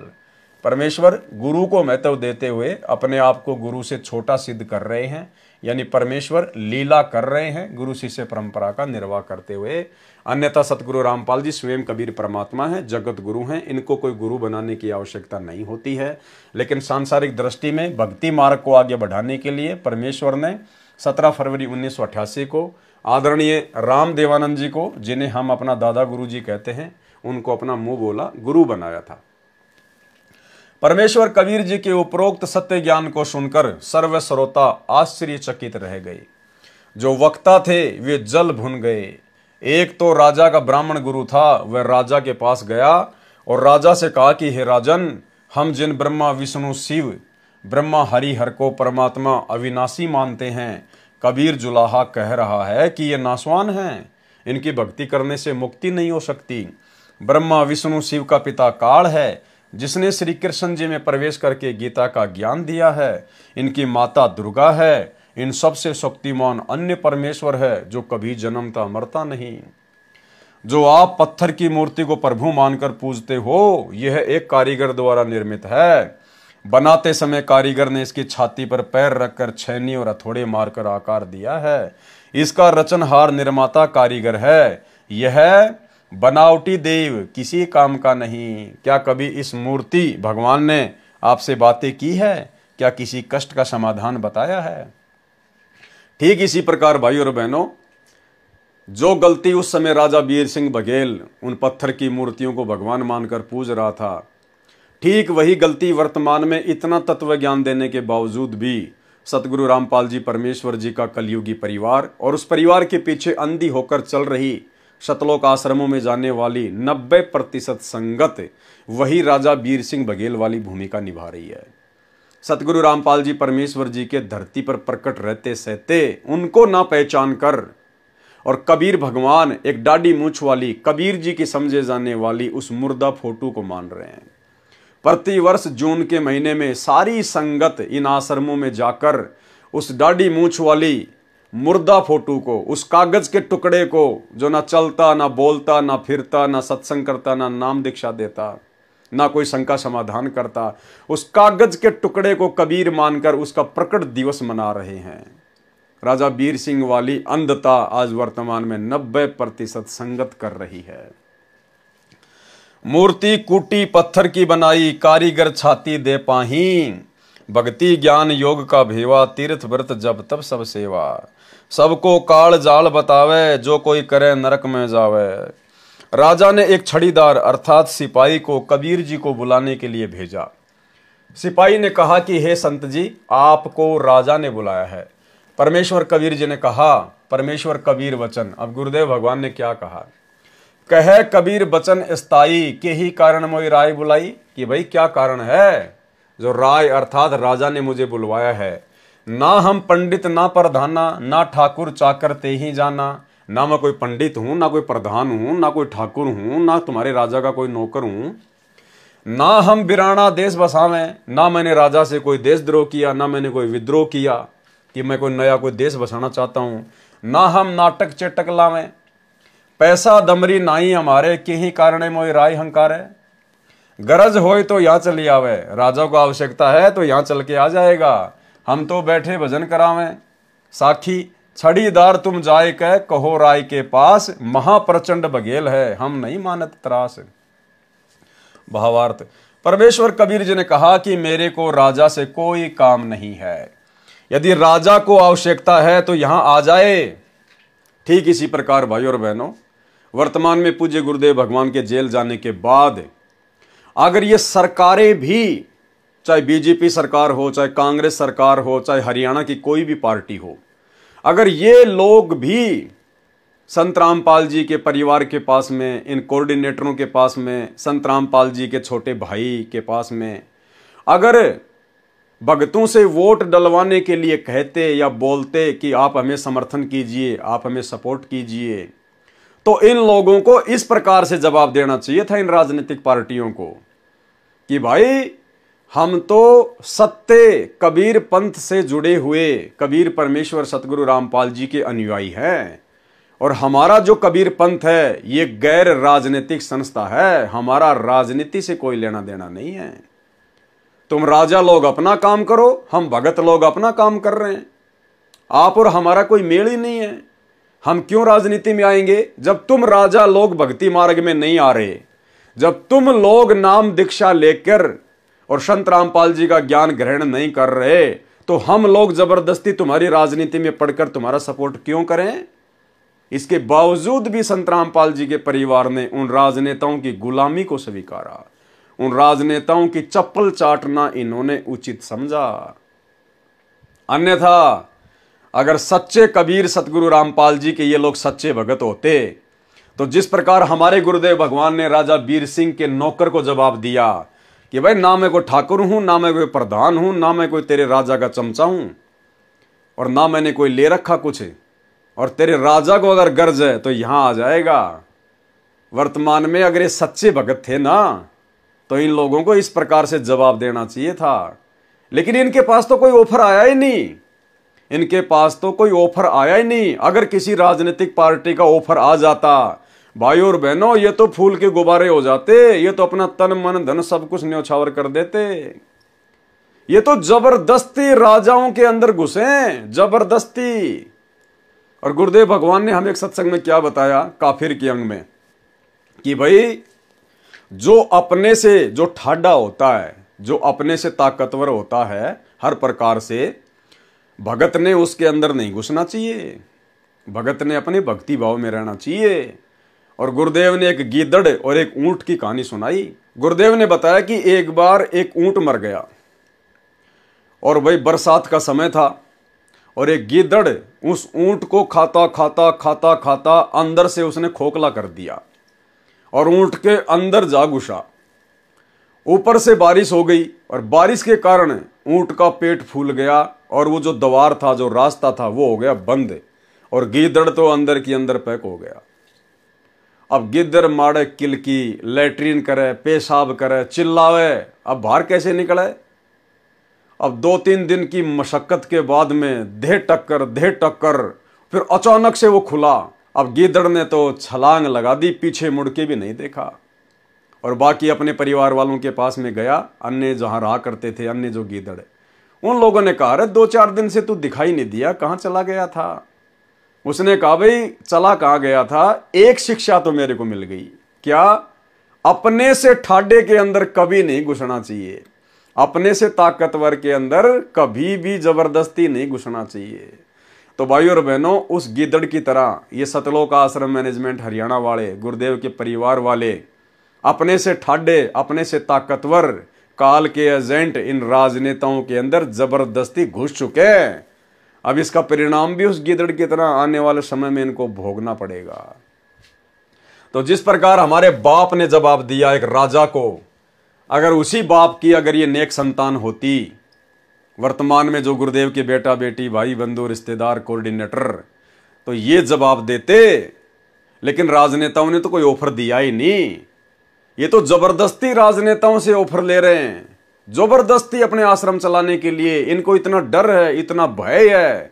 A: परमेश्वर गुरु को महत्व देते हुए अपने आप को गुरु से छोटा सिद्ध कर रहे हैं, यानी परमेश्वर लीला कर रहे हैं गुरु शिष्य परंपरा का निर्वाह करते हुए। अन्यथा सतगुरु रामपाल जी स्वयं कबीर परमात्मा हैं, जगत गुरु हैं, इनको कोई गुरु बनाने की आवश्यकता नहीं होती है। लेकिन सांसारिक दृष्टि में भक्ति मार्ग को आगे बढ़ाने के लिए परमेश्वर ने 17 फरवरी 1988 को आदरणीय राम देवानंद जी को, जिन्हें हम अपना दादा गुरु जी कहते हैं, उनको अपना मुंह बोला गुरु बनाया था। परमेश्वर कबीर जी के उपरोक्त सत्य ज्ञान को सुनकर सर्व श्रोता आश्चर्यचकित रह गए। जो वक्ता थे वे जल भुन गए। एक तो राजा का ब्राह्मण गुरु था, वह राजा के पास गया और राजा से कहा कि हे राजन, हम जिन ब्रह्मा विष्णु शिव ब्रह्मा हरि हर को परमात्मा अविनाशी मानते हैं, कबीर जुलाहा कह रहा है कि ये नासवान हैं, इनकी भक्ति करने से मुक्ति नहीं हो सकती। ब्रह्मा विष्णु शिव का पिता काल है जिसने श्री कृष्ण जी में प्रवेश करके गीता का ज्ञान दिया है। इनकी माता दुर्गा है, इन सबसे शक्तिमान अन्य परमेश्वर है जो कभी जन्मता मरता नहीं। जो आप पत्थर की मूर्ति को प्रभु मानकर पूजते हो, यह एक कारीगर द्वारा निर्मित है। बनाते समय कारीगर ने इसकी छाती पर पैर रखकर छैनी और हथौड़े मारकर आकार दिया है। इसका रचनहार निर्माता कारीगर है। यह बनावटी देव किसी काम का नहीं। क्या कभी इस मूर्ति भगवान ने आपसे बातें की है? क्या किसी कष्ट का समाधान बताया है? ठीक इसी प्रकार भाई और बहनों, जो गलती उस समय राजा वीर सिंह बघेल उन पत्थर की मूर्तियों को भगवान मानकर पूज रहा था, ठीक वही गलती वर्तमान में इतना तत्व ज्ञान देने के बावजूद भी सतगुरु रामपाल जी परमेश्वर जी का कलयुगी परिवार और उस परिवार के पीछे अंधी होकर चल रही शतलोक आश्रमों में जाने वाली 90% संगत वही राजा वीर सिंह बघेल वाली भूमिका निभा रही है। सतगुरु रामपाल जी परमेश्वर जी के धरती पर प्रकट रहते सहते उनको ना पहचान कर और कबीर भगवान एक डाडी मूछ वाली कबीर जी की समझे जाने वाली उस मुर्दा फोटो को मान रहे हैं। प्रतिवर्ष जून के महीने में सारी संगत इन आश्रमों में जाकर उस डाडी मूछ वाली मुर्दा फोटो को, उस कागज के टुकड़े को जो ना चलता ना बोलता ना फिरता ना सत्संग करता ना नाम दीक्षा देता ना कोई शंका समाधान करता, उस कागज के टुकड़े को कबीर मानकर उसका प्रकट दिवस मना रहे हैं। राजा वीर सिंह वाली अंधता आज वर्तमान में 90% संगत कर रही है। मूर्ति कूटी पत्थर की बनाई, कारीगर छाती दे पाही, भक्ति ज्ञान योग का भेवा, तीर्थ व्रत जब तब सब सेवा। सबको काल जाल बतावे, जो कोई करे नरक में जावे। राजा ने एक छड़ीदार अर्थात सिपाही को कबीर जी को बुलाने के लिए भेजा। सिपाही ने कहा कि हे संत जी, आपको राजा ने बुलाया है। परमेश्वर कबीर जी ने कहा, परमेश्वर कबीर वचन। अब गुरुदेव भगवान ने क्या कहा? कहे कबीर बचन स्थाई, के ही कारण मोई राय बुलाई। कि भाई क्या कारण है? जो राय अर्थात राजा ने मुझे बुलवाया है। ना हम पंडित ना प्रधाना, ना ठाकुर चाकर ते ही जाना। ना मैं कोई पंडित हूं, ना कोई प्रधान हूं, ना कोई ठाकुर हूं, ना तुम्हारे राजा का कोई नौकर हूं। ना हम बिराना देश बसावें, ना मैंने राजा से कोई देशद्रोह किया, ना मैंने कोई विद्रोह किया कि मैं कोई नया कोई देश बसाना चाहता हूं। ना हम नाटक चेटक लावें, पैसा दमरी नाई हमारे, के ही कारणे मोय राय हंकारे। गरज होए तो यहाँ चली आवे, राजा को आवश्यकता है तो यहाँ चल के आ जाएगा। हम तो बैठे भजन करावें। साखी छड़ीदार तुम जाए कह, कहो राय के पास, महाप्रचंड बघेल है, हम नहीं मानत त्रास। भावार्थ, परमेश्वर कबीर जी ने कहा कि मेरे को राजा से कोई काम नहीं है। यदि राजा को आवश्यकता है तो यहां आ जाए। ठीक इसी प्रकार भाइयों और बहनों, वर्तमान में पूज्य गुरुदेव भगवान के जेल जाने के बाद अगर ये सरकारें भी, चाहे बीजेपी सरकार हो, चाहे कांग्रेस सरकार हो, चाहे हरियाणा की कोई भी पार्टी हो, अगर ये लोग भी संत रामपाल जी के परिवार के पास में, इन कोऑर्डिनेटरों के पास में, संत रामपाल जी के छोटे भाई के पास में अगर भगतों से वोट डलवाने के लिए कहते या बोलते कि आप हमें समर्थन कीजिए, आप हमें सपोर्ट कीजिए, तो इन लोगों को इस प्रकार से जवाब देना चाहिए था इन राजनीतिक पार्टियों को कि भाई हम तो सत्य कबीर पंथ से जुड़े हुए कबीर परमेश्वर सतगुरु रामपाल जी के अनुयायी हैं, और हमारा जो कबीर पंथ है ये गैर राजनीतिक संस्था है, हमारा राजनीति से कोई लेना देना नहीं है। तुम राजा लोग अपना काम करो, हम भगत लोग अपना काम कर रहे हैं, आप और हमारा कोई मेल ही नहीं है। हम क्यों राजनीति में आएंगे जब तुम राजा लोग भक्ति मार्ग में नहीं आ रहे, जब तुम लोग नाम दीक्षा लेकर और संत रामपाल जी का ज्ञान ग्रहण नहीं कर रहे, तो हम लोग जबरदस्ती तुम्हारी राजनीति में पढ़कर तुम्हारा सपोर्ट क्यों करें। इसके बावजूद भी संत रामपाल जी के परिवार ने उन राजनेताओं की गुलामी को स्वीकारा, उन राजनेताओं की चप्पल चाटना इन्होंने उचित समझा। अन्यथा अगर सच्चे कबीर सतगुरु रामपाल जी के ये लोग सच्चे भगत होते, तो जिस प्रकार हमारे गुरुदेव भगवान ने राजा बीर सिंह के नौकर को जवाब दिया कि भाई ना मैं कोई ठाकुर हूं, ना मैं कोई प्रधान हूं, ना मैं कोई तेरे राजा का चमचा हूं, और ना मैंने कोई ले रखा कुछ, और तेरे राजा को अगर गर्ज है तो यहां आ जाएगा। वर्तमान में अगर ये सच्चे भगत थे ना, तो इन लोगों को इस प्रकार से जवाब देना चाहिए था। लेकिन इनके पास तो कोई ऑफर आया ही नहीं, इनके पास तो कोई ऑफर आया ही नहीं। अगर किसी राजनीतिक पार्टी का ऑफर आ जाता, भाइयों और बहनों, ये तो फूल के गुब्बारे हो जाते, ये तो अपना तन मन धन सब कुछ न्यौछावर कर देते। ये तो जबरदस्ती राजाओं के अंदर घुसे, जबरदस्ती। और गुरुदेव भगवान ने हमें एक सत्संग में क्या बताया काफिर के अंग में कि भाई जो अपने से जो ठाडा होता है, जो अपने से ताकतवर होता है हर प्रकार से, भगत ने उसके अंदर नहीं घुसना चाहिए, भगत ने अपने भक्ति भाव में रहना चाहिए। और गुरुदेव ने एक गीदड़ और एक ऊंट की कहानी सुनाई। गुरुदेव ने बताया कि एक बार एक ऊंट मर गया, और भाई बरसात का समय था, और एक गीदड़ उस ऊंट को खाता खाता खाता खाता अंदर से उसने खोखला कर दिया, और ऊंट के अंदर जा घुसा। ऊपर से बारिश हो गई, और बारिश के कारण ऊंट का पेट फूल गया, और वो जो द्वार था, जो रास्ता था, वो हो गया बंद, और गीदड़ तो अंदर की अंदर पैक हो गया। अब गिद्दर मारे किलकी, लैट्रीन करे, पेशाब करे, चिल्लावे, अब बाहर कैसे निकले। अब 2-3 दिन की मशक्कत के बाद में दे टक्कर फिर अचानक से वो खुला। अब गिद्दड़ ने तो छलांग लगा दी, पीछे मुड़ के भी नहीं देखा, और बाकी अपने परिवार वालों के पास में गया, अन्य जहां रहा करते थे, अन्य जो गीदड़, उन लोगों ने कहा अरे 2-4 दिन से तू दिखाई नहीं दिया, कहां चला गया था। उसने कहा भाई चला कहां गया था, एक शिक्षा तो मेरे को मिल गई, क्या, अपने से ठाडे के अंदर कभी नहीं घुसना चाहिए, अपने से ताकतवर के अंदर कभी भी जबरदस्ती नहीं घुसना चाहिए। तो भाइयों और बहनों, उस गिद्दड़ की तरह ये सतलोक आश्रम मैनेजमेंट हरियाणा वाले, गुरुदेव के परिवार वाले, अपने से ठाडे, अपने से ताकतवर काल के एजेंट इन राजनेताओं के अंदर जबरदस्ती घुस चुके हैं। अब इसका परिणाम भी उस गिद्दड़ की तरह आने वाले समय में इनको भोगना पड़ेगा। तो जिस प्रकार हमारे बाप ने जवाब दिया एक राजा को, अगर उसी बाप की अगर ये नेक संतान होती, वर्तमान में जो गुरुदेव के बेटा बेटी भाई बंधु रिश्तेदार कोऑर्डिनेटर, तो ये जवाब देते। लेकिन राजनेताओं ने तो कोई ऑफर दिया ही नहीं। ये तो जबरदस्ती राजनेताओं से ऑफर ले रहे हैं, जबरदस्ती अपने आश्रम चलाने के लिए। इनको इतना डर है, इतना भय है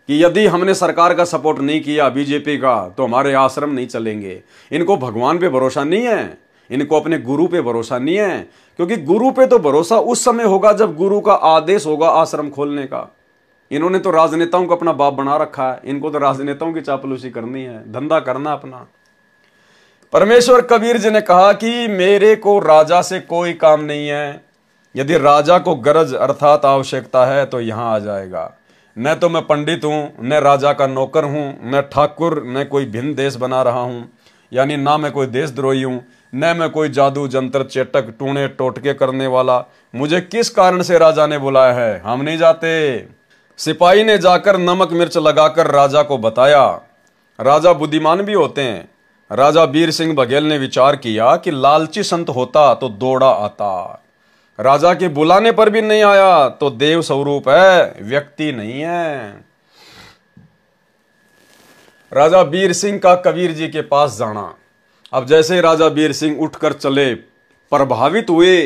A: कि यदि हमने सरकार का सपोर्ट नहीं किया, बीजेपी का, तो हमारे आश्रम नहीं चलेंगे। इनको भगवान पे भरोसा नहीं है, इनको अपने गुरु पे भरोसा नहीं है, क्योंकि गुरु पे तो भरोसा उस समय होगा जब गुरु का आदेश होगा आश्रम खोलने का। इन्होंने तो राजनेताओं को अपना बाप बना रखा है, इनको तो राजनेताओं की चापलूसी करनी है, धंधा करना अपना। परमेश्वर कबीर जी ने कहा कि मेरे को राजा से कोई काम नहीं है, यदि राजा को गरज अर्थात आवश्यकता है तो यहां आ जाएगा। न तो मैं पंडित हूं, न राजा का नौकर हूं, न ठाकुर, न कोई भिन्न देश बना रहा हूं, यानी ना मैं कोई देशद्रोही हूं, न मैं कोई जादू जंतर चेटक टूणे टोटके करने वाला। मुझे किस कारण से राजा ने बुलाया है, हम नहीं जाते। सिपाही ने जाकर नमक मिर्च लगाकर राजा को बताया। राजा बुद्धिमान भी होते हैं। राजा वीर सिंह बघेल ने विचार किया कि लालची संत होता तो दौड़ा आता, राजा के बुलाने पर भी नहीं आया तो देव स्वरूप है, व्यक्ति नहीं है। राजा वीर सिंह का कबीर जी के पास जाना। अब जैसे ही राजा वीर सिंह उठकर चले, प्रभावित हुए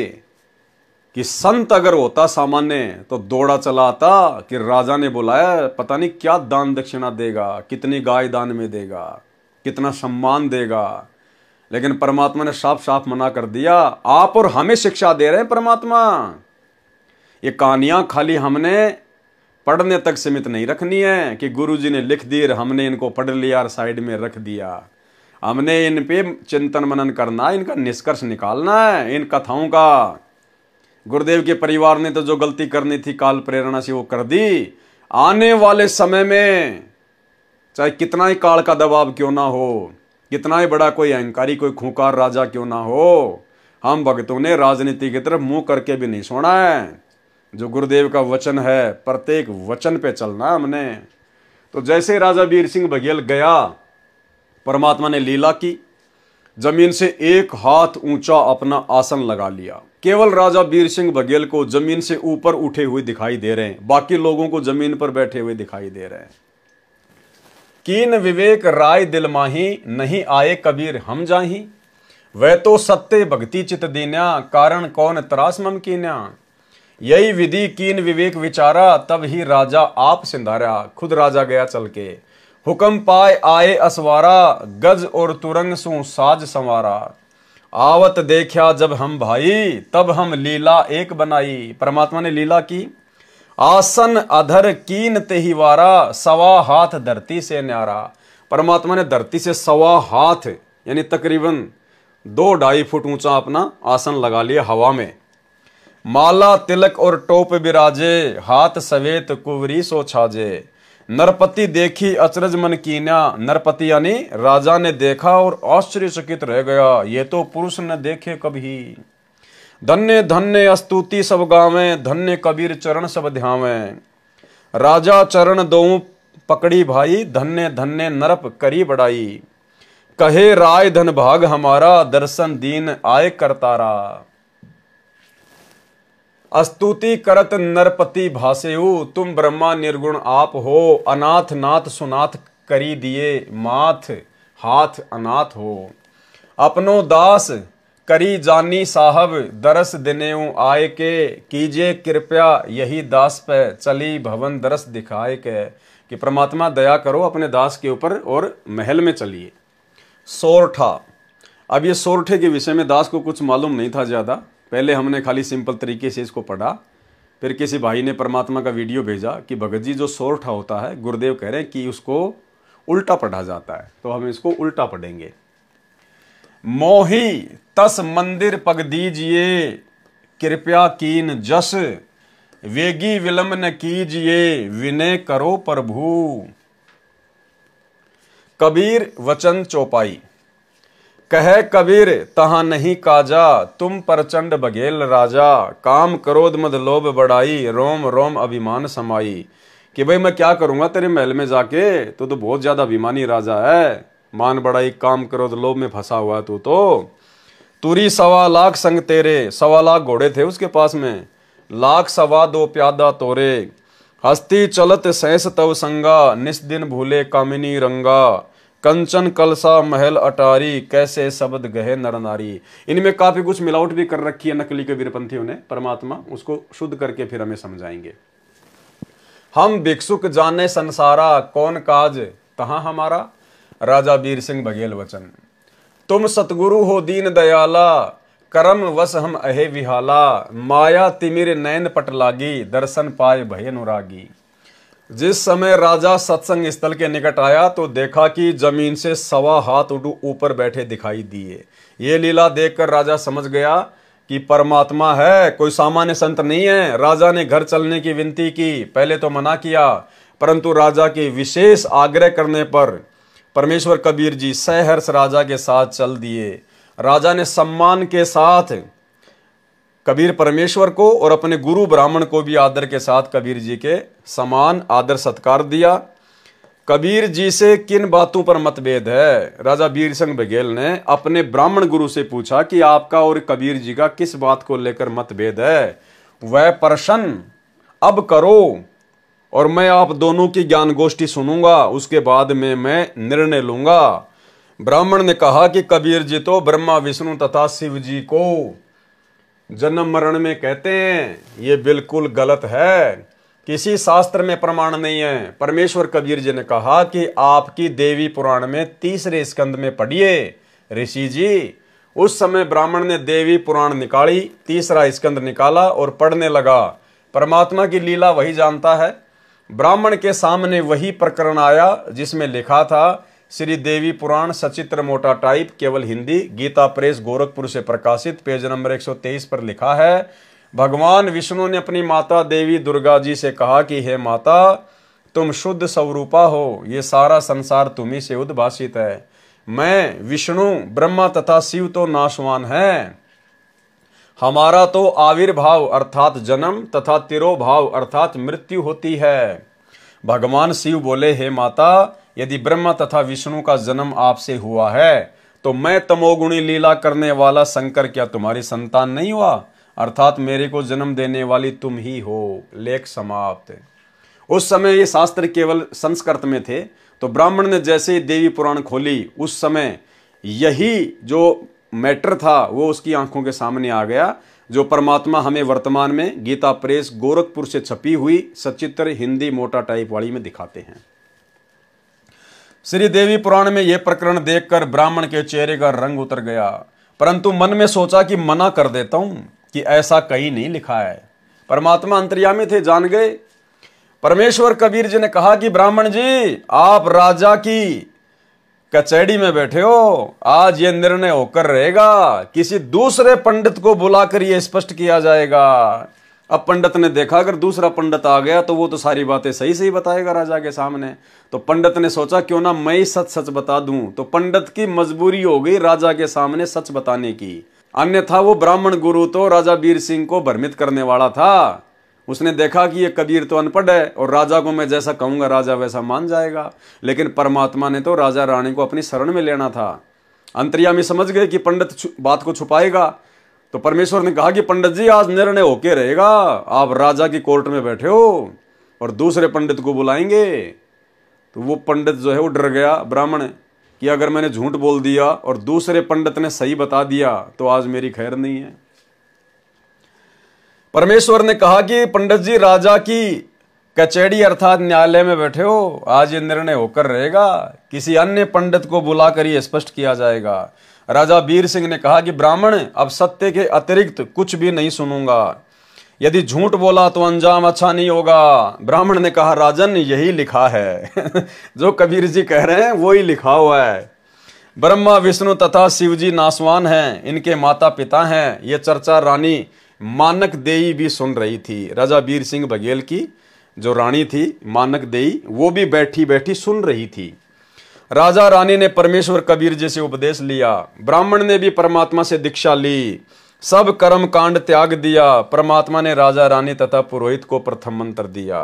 A: कि संत अगर होता सामान्य तो दौड़ा चला आता कि राजा ने बुलाया, पता नहीं क्या दान दक्षिणा देगा, कितनी गाय दान में देगा, कितना सम्मान देगा। लेकिन परमात्मा ने साफ साफ मना कर दिया। आप और हमें शिक्षा दे रहे हैं परमात्मा। ये कहानियां खाली हमने पढ़ने तक सीमित नहीं रखनी है कि गुरुजी ने लिख दी और हमने इनको पढ़ लिया और साइड में रख दिया। हमने इन पे चिंतन मनन करना, इनका निष्कर्ष निकालना है, इन कथाओं का। गुरुदेव के परिवार ने तो जो गलती करनी थी काल प्रेरणा से वो कर दी। आने वाले समय में चाहे कितना ही काल का दबाव क्यों ना हो, कितना ही बड़ा कोई अहंकारी कोई खूंखार राजा क्यों ना हो, हम भक्तों ने राजनीति की तरफ मुंह करके भी नहीं सोना है। जो गुरुदेव का वचन है, प्रत्येक वचन पे चलना हमने। तो जैसे राजा वीर सिंह बघेल गया, परमात्मा ने लीला की, जमीन से 1 हाथ ऊंचा अपना आसन लगा लिया। केवल राजा वीर सिंह बघेल को जमीन से ऊपर उठे हुए दिखाई दे रहे हैं, बाकी लोगों को जमीन पर बैठे हुए दिखाई दे रहे हैं। कीन विवेक राय दिल माही, नहीं आए कबीर हम जाही। वह तो सत्य भक्ति चित दीन्या, कारण कौन त्रास मम कीन्या। यही विधि कीन विवेक विचारा, तब ही राजा आप सिंधारा। खुद राजा गया चल के, हुक्म पाए आए असवारा, गज और तुरंग सु साज संवारा। आवत देखा जब हम भाई, तब हम लीला एक बनाई। परमात्मा ने लीला की। आसन अधर कीन तेहिवारा, 1.25 हाथ धरती से न्यारा। परमात्मा ने धरती से 1.25 हाथ यानी तकरीबन 2-2.5 फुट ऊंचा अपना आसन लगा लिया हवा में। माला तिलक और टोप बिराजे, हाथ सवेत कुवरी सो छाजे। नरपति देखी अचरज मन कीन्या। नरपति यानी राजा ने देखा और आश्चर्यचकित रह गया, ये तो पुरुष न देखे कभी। धन्य धन्य स्तुति सब गावें, धन्य कबीर चरण सब ध्यावें। राजा चरण दोऊ पकड़ी भाई, धन्य धन्य नरप करी बड़ाई। कहे राय धन भाग हमारा, दर्शन दीन आए करतारा। स्तुति करत नरपति भासेऊ, तुम ब्रह्मा निर्गुण आप हो। अनाथ नाथ सुनाथ करी दिए, माथ हाथ अनाथ हो। अपनो दास करी जानी साहब, दरस दिनेऊ आए के। कीजिए कृपया यही दास पे, चली भवन दरस दिखाए के। कि परमात्मा दया करो अपने दास के ऊपर और महल में चलिए। सोरठा। अब ये सोरठे के विषय में दास को कुछ मालूम नहीं था ज़्यादा। पहले हमने खाली सिंपल तरीके से इसको पढ़ा, फिर किसी भाई ने परमात्मा का वीडियो भेजा कि भगत जी जो सोरठा होता है, गुरुदेव कह रहे हैं कि उसको उल्टा पढ़ा जाता है, तो हम इसको उल्टा पढ़ेंगे। मोही तस मंदिर पग दीजिए, कृपया कीन जस। वेगी विलंब न कीजिए, विनय करो प्रभु। कबीर वचन चौपाई। कहे कबीर तहां नहीं काजा, तुम प्रचंड बघेल राजा। काम क्रोध मद लोभ बढ़ाई, रोम रोम अभिमान समाई। कि भाई मैं क्या करूंगा तेरे महल में जाके, तू तो बहुत ज्यादा अभिमानी राजा है। मान बढ़ाई काम क्रोध लोभ में फंसा हुआ तू तो। तुरी 1.25 संग तेरे, 1.25 घोड़े थे उसके पास में, 1,2 प्यादा तोरे, हस्ती चलत सहस तव संगा, निस दिन भूले कामिनी रंगा, कंचन कलसा महल अटारी, कैसे शब्द गहे नर नारी। इनमें काफी कुछ मिलावट भी कर रखी है नकली कबीरपंथियों ने, परमात्मा उसको शुद्ध करके फिर हमें समझाएंगे। हम भिक्षुक जाने संसारा, कौन काज तहां हमारा, राजा वीर सिंह बघेल वचन। तुम सतगुरु हो दीन दयाला, करम वश हम अहे विहाला, माया तिमिर नैन पट लागी, दर्शन पाए भय अनुरागी। जिस समय राजा सत्संग स्थल के निकट आया तो देखा कि जमीन से 1.25 हाथ ऊपर बैठे दिखाई दिए। ये लीला देखकर राजा समझ गया कि परमात्मा है, कोई सामान्य संत नहीं है। राजा ने घर चलने की विनती की, पहले तो मना किया, परंतु राजा के विशेष आग्रह करने पर परमेश्वर कबीर जी सहर्ष राजा के साथ चल दिए। राजा ने सम्मान के साथ कबीर परमेश्वर को और अपने गुरु ब्राह्मण को भी आदर के साथ कबीर जी के समान आदर सत्कार दिया। कबीर जी से किन बातों पर मतभेद है, राजा वीर सिंह बघेल ने अपने ब्राह्मण गुरु से पूछा कि आपका और कबीर जी का किस बात को लेकर मतभेद है। वह प्रश्न अब करो और मैं आप दोनों की ज्ञान गोष्ठी सुनूंगा, उसके बाद में मैं निर्णय लूंगा। ब्राह्मण ने कहा कि कबीर जी तो ब्रह्मा विष्णु तथा शिव जी को जन्म मरण में कहते हैं, ये बिल्कुल गलत है, किसी शास्त्र में प्रमाण नहीं है। परमेश्वर कबीर जी ने कहा कि आपकी देवी पुराण में 3रे स्कंद में पढ़िए ऋषि जी। उस समय ब्राह्मण ने देवी पुराण निकाली, 3रा स्कंद निकाला और पढ़ने लगा। परमात्मा की लीला वही जानता है। ब्राह्मण के सामने वही प्रकरण आया जिसमें लिखा था, श्री देवी पुराण सचित्र मोटा टाइप, केवल हिंदी, गीता प्रेस गोरखपुर से प्रकाशित, पेज नंबर 123 पर लिखा है, भगवान विष्णु ने अपनी माता देवी दुर्गा जी से कहा कि हे माता, तुम शुद्ध स्वरूपा हो, ये सारा संसार तुम्ही से उद्भासित है। मैं विष्णु ब्रह्मा तथा शिव तो नाशवान हैं, हमारा तो आविर्भाव अर्थात जन्म तथा तिरोभाव अर्थात मृत्यु होती है। भगवान शिव बोले, हे माता, यदि ब्रह्मा तथा विष्णु का जन्म आपसे हुआ है तो मैं तमोगुणी लीला करने वाला शंकर क्या तुम्हारी संतान नहीं हुआ, अर्थात मेरे को जन्म देने वाली तुम ही हो। लेख समाप्त। उस समय ये शास्त्र केवल संस्कृत में थे, तो ब्राह्मण ने जैसे ही देवी पुराण खोली, उस समय यही जो मैटर था वो उसकी आंखों के सामने आ गया, जो परमात्मा हमें वर्तमान में गीता प्रेस गोरखपुर से छपी हुई सचित्र हिंदी मोटा टाइप वाली में दिखाते हैं। श्री देवी पुराण में यह प्रकरण देखकर ब्राह्मण के चेहरे का रंग उतर गया, परंतु मन में सोचा कि मना कर देता हूं कि ऐसा कहीं नहीं लिखा है। परमात्मा अंतर्यामी थे, जान गए। परमेश्वर कबीर जी ने कहा कि ब्राह्मण जी, आप राजा की कचहरी में बैठे हो, आज ये निर्णय होकर रहेगा, किसी दूसरे पंडित को बुलाकर ये स्पष्ट किया जाएगा। अब पंडित ने देखा अगर दूसरा पंडित आ गया तो वो तो सारी बातें सही सही बताएगा राजा के सामने। तो पंडित ने सोचा क्यों ना मैं ही सच सच बता दूं। तो पंडित की मजबूरी हो गई राजा के सामने सच बताने की, अन्यथा वो ब्राह्मण गुरु तो राजा वीर सिंह को भ्रमित करने वाला था। उसने देखा कि ये कबीर तो अनपढ़ है और राजा को मैं जैसा कहूंगा राजा वैसा मान जाएगा, लेकिन परमात्मा ने तो राजा रानी को अपनी शरण में लेना था। अंतर्यामी समझ गए कि पंडित बात को छुपाएगा, तो परमेश्वर ने कहा कि पंडित जी आज निर्णय होके रहेगा, आप राजा की कोर्ट में बैठे हो और दूसरे पंडित को बुलाएंगे। तो वो पंडित जो है वो डर गया ब्राह्मण कि अगर मैंने झूठ बोल दिया और दूसरे पंडित ने सही बता दिया तो आज मेरी खैर नहीं है। परमेश्वर ने कहा कि पंडित जी राजा की कचहरी अर्थात न्यायालय में बैठे हो, आज ये निर्णय होकर रहेगा, किसी अन्य पंडित को बुलाकर ये स्पष्ट किया जाएगा। राजा वीर सिंह ने कहा कि ब्राह्मण, अब सत्य के अतिरिक्त कुछ भी नहीं सुनूंगा, यदि झूठ बोला तो अंजाम अच्छा नहीं होगा। ब्राह्मण ने कहा राजन, यही लिखा है जो कबीर जी कह रहे हैं वो ही लिखा हुआ है। ब्रह्मा विष्णु तथा शिव जी नासवान हैं, इनके माता पिता हैं। ये चर्चा रानी मानक देई भी सुन रही थी। राजा वीर सिंह बघेल की जो रानी थी मानक देई, वो भी बैठी बैठी सुन रही थी। राजा रानी ने परमेश्वर कबीर जी से उपदेश लिया, ब्राह्मण ने भी परमात्मा से दीक्षा ली, सब कर्म कांड त्याग दिया। परमात्मा ने राजा रानी तथा पुरोहित को प्रथम मंत्र दिया।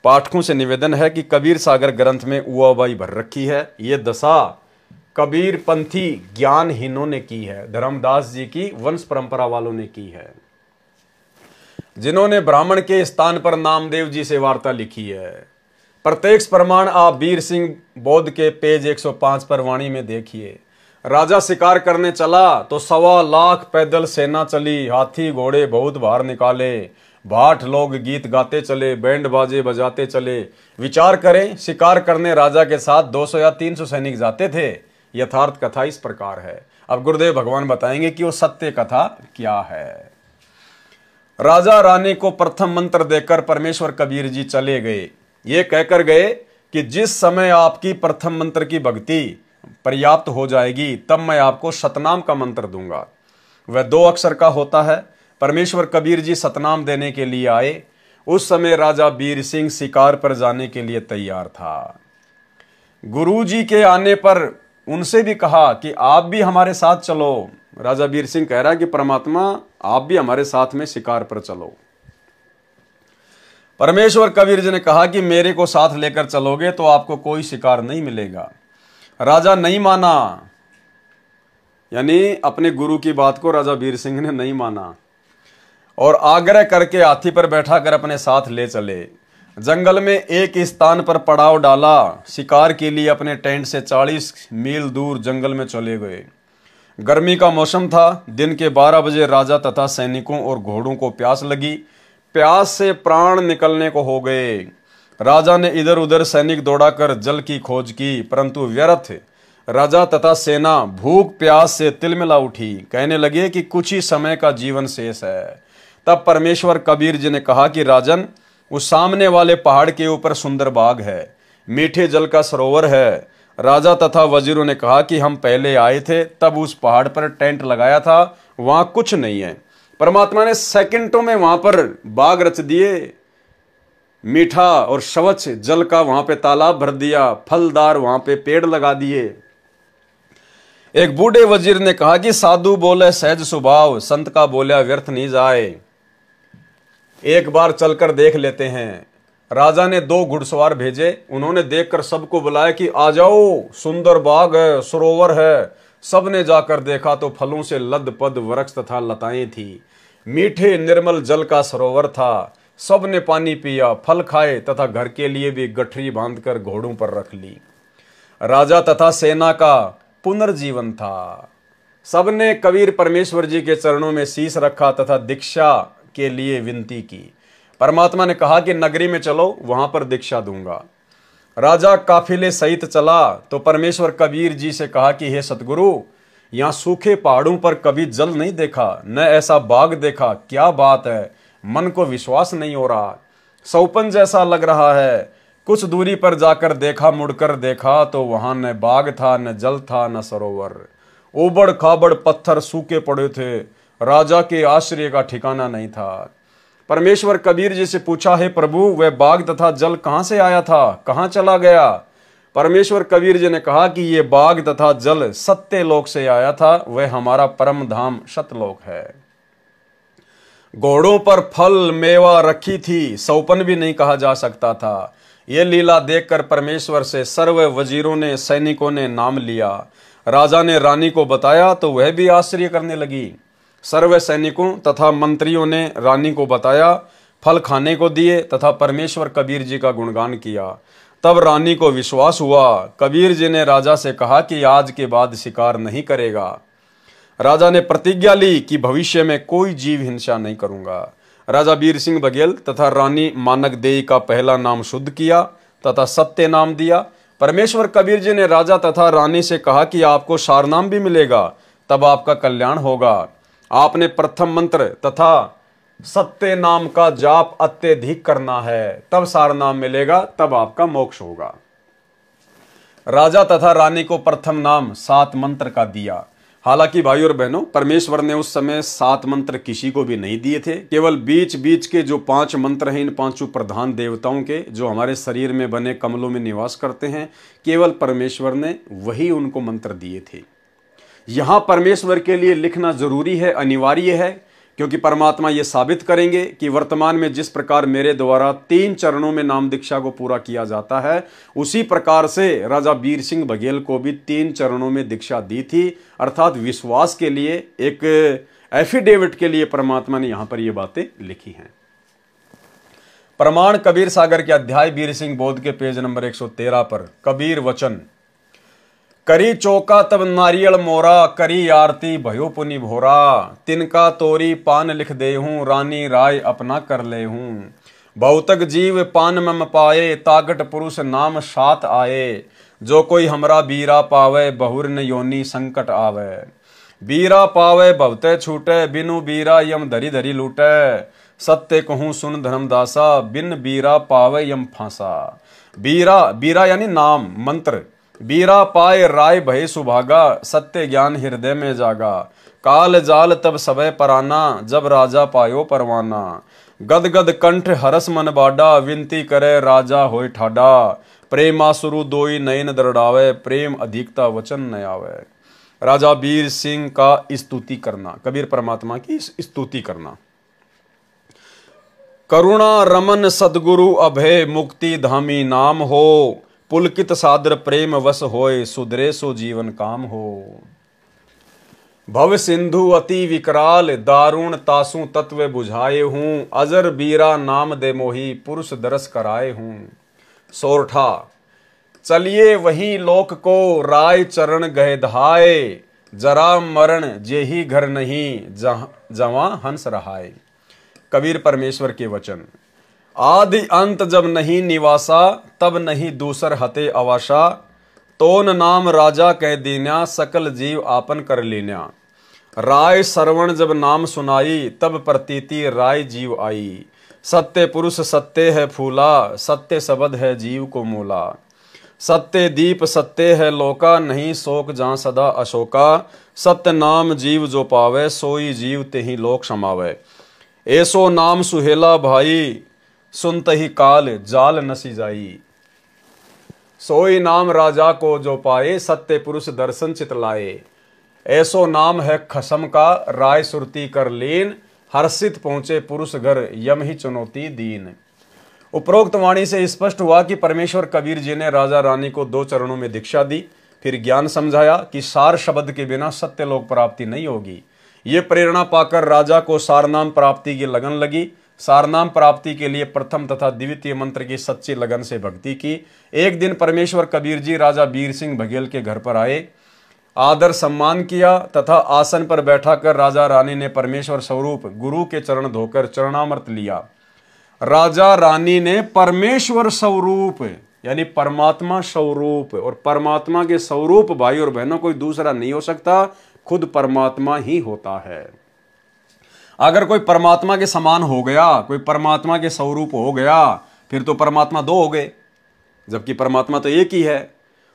A: पाठकों से निवेदन है कि कबीर सागर ग्रंथ में उआबाई भर रखी है। ये दशा कबीर पंथी ज्ञानहीनों ने की है, धर्मदास जी की वंश परंपरा वालों ने की है, जिन्होंने ब्राह्मण के स्थान पर नामदेव जी से वार्ता लिखी है। प्रत्यक्ष प्रमाण आप वीर सिंह बौद्ध के पेज 105 पर वाणी में देखिए। राजा शिकार करने चला तो 1.25 लाख पैदल सेना चली, हाथी घोड़े बहुत बाहर निकाले, भाट लोग गीत गाते चले, बैंड बाजे बजाते चले। विचार करें, शिकार करने राजा के साथ 200 या 300 सैनिक जाते थे। यथार्थ कथा इस प्रकार है। अब गुरुदेव भगवान बताएंगे कि वो सत्य कथा क्या है। राजा रानी को प्रथम मंत्र देकर परमेश्वर कबीर जी चले गए। ये कहकर गए कि जिस समय आपकी प्रथम मंत्र की भक्ति पर्याप्त हो जाएगी तब मैं आपको सतनाम का मंत्र दूंगा। वह 2 अक्षर का होता है। परमेश्वर कबीर जी सतनाम देने के लिए आए। उस समय राजा वीर सिंह शिकार पर जाने के लिए तैयार था। गुरु जी के आने पर उनसे भी कहा कि आप भी हमारे साथ चलो। राजा वीर सिंह कह रहा है कि परमात्मा आप भी हमारे साथ में शिकार पर चलो। परमेश्वर कबीर जी ने कहा कि मेरे को साथ लेकर चलोगे तो आपको कोई शिकार नहीं मिलेगा। राजा नहीं माना, यानी अपने गुरु की बात को राजा वीर सिंह ने नहीं माना और आग्रह करके हाथी पर बैठाकर अपने साथ ले चले। जंगल में एक स्थान पर पड़ाव डाला। शिकार के लिए अपने टेंट से 40 मील दूर जंगल में चले गए। गर्मी का मौसम था। दिन के 12 बजे राजा तथा सैनिकों और घोड़ों को प्यास लगी। प्यास से प्राण निकलने को हो गए। राजा ने इधर उधर सैनिक दौड़ाकर जल की खोज की, परंतु व्यर्थ। राजा तथा सेना भूख प्यास से तिलमिला उठी। कहने लगे कि कुछ ही समय का जीवन शेष है। तब परमेश्वर कबीर जी ने कहा कि राजन, उस सामने वाले पहाड़ के ऊपर सुंदर बाग है, मीठे जल का सरोवर है। राजा तथा वजीरों ने कहा कि हम पहले आए थे तब उस पहाड़ पर टेंट लगाया था, वहां कुछ नहीं है। परमात्मा ने सेकंडों में वहां पर बाग रच दिए, मीठा और स्वच्छ जल का वहां पे तालाब भर दिया, फलदार वहां पे पेड़ लगा दिए। एक बूढ़े वजीर ने कहा कि साधु बोले सहज स्वभाव, संत का बोला व्यर्थ नहीं जाए, एक बार चलकर देख लेते हैं। राजा ने 2 घुड़सवार भेजे। उन्होंने देखकर सबको बुलाया कि आ जाओ, सुंदर बाग है, सरोवर है। सबने जाकर देखा तो फलों से लदपद वृक्ष तथा लताएं थी। मीठे निर्मल जल का सरोवर था। सबने पानी पिया, फल खाए तथा घर के लिए भी गठरी बांधकर घोड़ों पर रख ली। राजा तथा सेना का पुनर्जीवन था। सबने कबीर परमेश्वर जी के चरणों में शीश रखा तथा दीक्षा के लिए विनती की। परमात्मा ने कहा कि नगरी में चलो, वहां पर दीक्षा दूंगा। राजा काफिले सहित चला तो परमेश्वर कबीर जी से कहा कि हे सतगुरु, यहाँ सूखे पहाड़ों पर कभी जल नहीं देखा, न ऐसा बाग देखा। क्या बात है, मन को विश्वास नहीं हो रहा, सौपन जैसा लग रहा है। कुछ दूरी पर जाकर देखा, मुड़कर देखा तो वहां न बाग था, न जल था, न सरोवर। उबड़ खाबड़ पत्थर सूखे पड़े थे। राजा के आश्रय का ठिकाना नहीं था। परमेश्वर कबीर जी से पूछा, हे प्रभु, वह बाग तथा जल कहां से आया था, कहां चला गया? परमेश्वर कबीर जी ने कहा कि ये बाग तथा जल सत्य लोक से आया था, वह हमारा परम धाम सतलोक है। घोड़ों पर फल मेवा रखी थी, सौपन भी नहीं कहा जा सकता था। ये लीला देखकर परमेश्वर से सर्व वजीरों ने, सैनिकों ने नाम लिया। राजा ने रानी को बताया तो वह भी आश्चर्य करने लगी। सर्व सैनिकों तथा मंत्रियों ने रानी को बताया, फल खाने को दिए तथा परमेश्वर कबीर जी का गुणगान किया। तब रानी को विश्वास हुआ। कबीर जी ने राजा से कहा कि आज के बाद शिकार नहीं करेगा। राजा ने प्रतिज्ञा ली कि भविष्य में कोई जीव हिंसा नहीं करूंगा। राजा वीर सिंह बघेल तथा रानी मानक देई का पहला नाम शुद्ध किया तथा सत्य नाम दिया। परमेश्वर कबीर जी ने राजा तथा रानी से कहा कि आपको सारनाम भी मिलेगा, तब आपका कल्याण होगा। आपने प्रथम मंत्र तथा सत्य नाम का जाप अत्यधिक करना है, तब सारनाम मिलेगा, तब आपका मोक्ष होगा। राजा तथा रानी को प्रथम नाम 7 मंत्र का दिया। हालांकि भाई और बहनों, परमेश्वर ने उस समय 7 मंत्र किसी को भी नहीं दिए थे। केवल बीच बीच के जो 5 मंत्र हैं, इन 5 प्रधान देवताओं के, जो हमारे शरीर में बने कमलों में निवास करते हैं, केवल परमेश्वर ने वही उनको मंत्र दिए थे। यहां परमेश्वर के लिए लिखना जरूरी है, अनिवार्य है क्योंकि परमात्मा ये साबित करेंगे कि वर्तमान में जिस प्रकार मेरे द्वारा 3 चरणों में नाम दीक्षा को पूरा किया जाता है, उसी प्रकार से राजा बीर सिंह बघेल को भी 3 चरणों में दीक्षा दी थी। अर्थात विश्वास के लिए, एक एफिडेविट के लिए परमात्मा ने यहां पर ये बातें लिखी हैं। प्रमाण कबीर सागर के अध्याय बीर सिंह बोध के पेज नंबर 113 पर कबीर वचन, करी चौका तब नारियल मोरा, करी आरती भयो पुनि भोरा, तिनका तोरी पान लिख दे हूं, रानी राय अपना कर ले हूं। बहुतक जीव पान मम पाए, तागट पुरुष नाम सात आए, जो कोई हमरा बीरा पावे, बहुर न योनि संकट आवे। बीरा पावे बहुते छूटे, बिनु बीरा यम धरी धरी लूटे, सत्य कहूं सुन धर्मदासा, बिन बीरा पावे यम फांसा। बीरा, बीरा यानी नाम, मंत्र। बीरा पाए राय भय सुभागा, सत्य ज्ञान हृदय में जागा। काल जाल तब सबे पराना, जब राजा पायो परवाना। गद गद कंठ हरस मन बाडा, विनती करे राजा होय ठाडा। प्रेमासुरु दोई नयन दरड़ावे, प्रेम अधिकता वचन न आवे। राजा बीर सिंह का स्तुति करना, कबीर परमात्मा की स्तुति करना। करुणा रमन सदगुरु अभय, मुक्ति धामी नाम हो। पुलकित सादर प्रेम वश होए, सुधरे सो जीवन काम हो। भव सिंधु अति विकराल, दारुण तासु तत्व बुझाए हूं। अजर बीरा नाम दे मोही, पुरुष दरस कराए हूं। सोरठा, चलिए वही लोक को, राय चरण गए धाए। जरा मरण जेही घर नहीं, जवां हंस रहाए। कबीर परमेश्वर के वचन, आदि अंत जब नहीं निवासा, तब नहीं दूसर हते अवासा। तोन नाम राजा कह दीन्या, सकल जीव आपन कर लीन्या। राय श्रवण जब नाम सुनाई, तब प्रतीति राय जीव आई। सत्य पुरुष सत्य है फूला, सत्य शब्द है जीव को मूला। सत्य दीप सत्य है लोका, नहीं शोक जहाँ सदा अशोका। सत्य नाम जीव जो पावे, सोई जीव ते ही लोक समावे। ऐसो नाम सुहेला भाई, सुनत ही काल जाल नसी जाई। सोई नाम राजा को जो पाए, सत्य पुरुष दर्शन चितलाए। ऐसो नाम है खसम का, राय सुरती कर लीन। हर्षित पहुंचे पुरुष घर, यम ही चुनौती दीन। उपरोक्त वाणी से स्पष्ट हुआ कि परमेश्वर कबीर जी ने राजा रानी को 2 चरणों में दीक्षा दी, फिर ज्ञान समझाया कि सार शब्द के बिना सत्य लोक प्राप्ति नहीं होगी। ये प्रेरणा पाकर राजा को सारनाम प्राप्ति की लगन लगी। सारनाम प्राप्ति के लिए प्रथम तथा द्वितीय मंत्र की सच्ची लगन से भक्ति की। एक दिन परमेश्वर कबीर जी राजा बीर सिंह बघेल के घर पर आए, आदर सम्मान किया तथा आसन पर बैठाकर राजा रानी ने परमेश्वर स्वरूप गुरु के चरण धोकर चरणामृत लिया। राजा रानी ने परमेश्वर स्वरूप यानी परमात्मा स्वरूप, और परमात्मा के स्वरूप भाई और बहनों कोई दूसरा नहीं हो सकता, खुद परमात्मा ही होता है। अगर कोई परमात्मा के समान हो गया, कोई परमात्मा के स्वरूप हो गया, फिर तो परमात्मा 2 हो गए, जबकि परमात्मा तो एक ही है।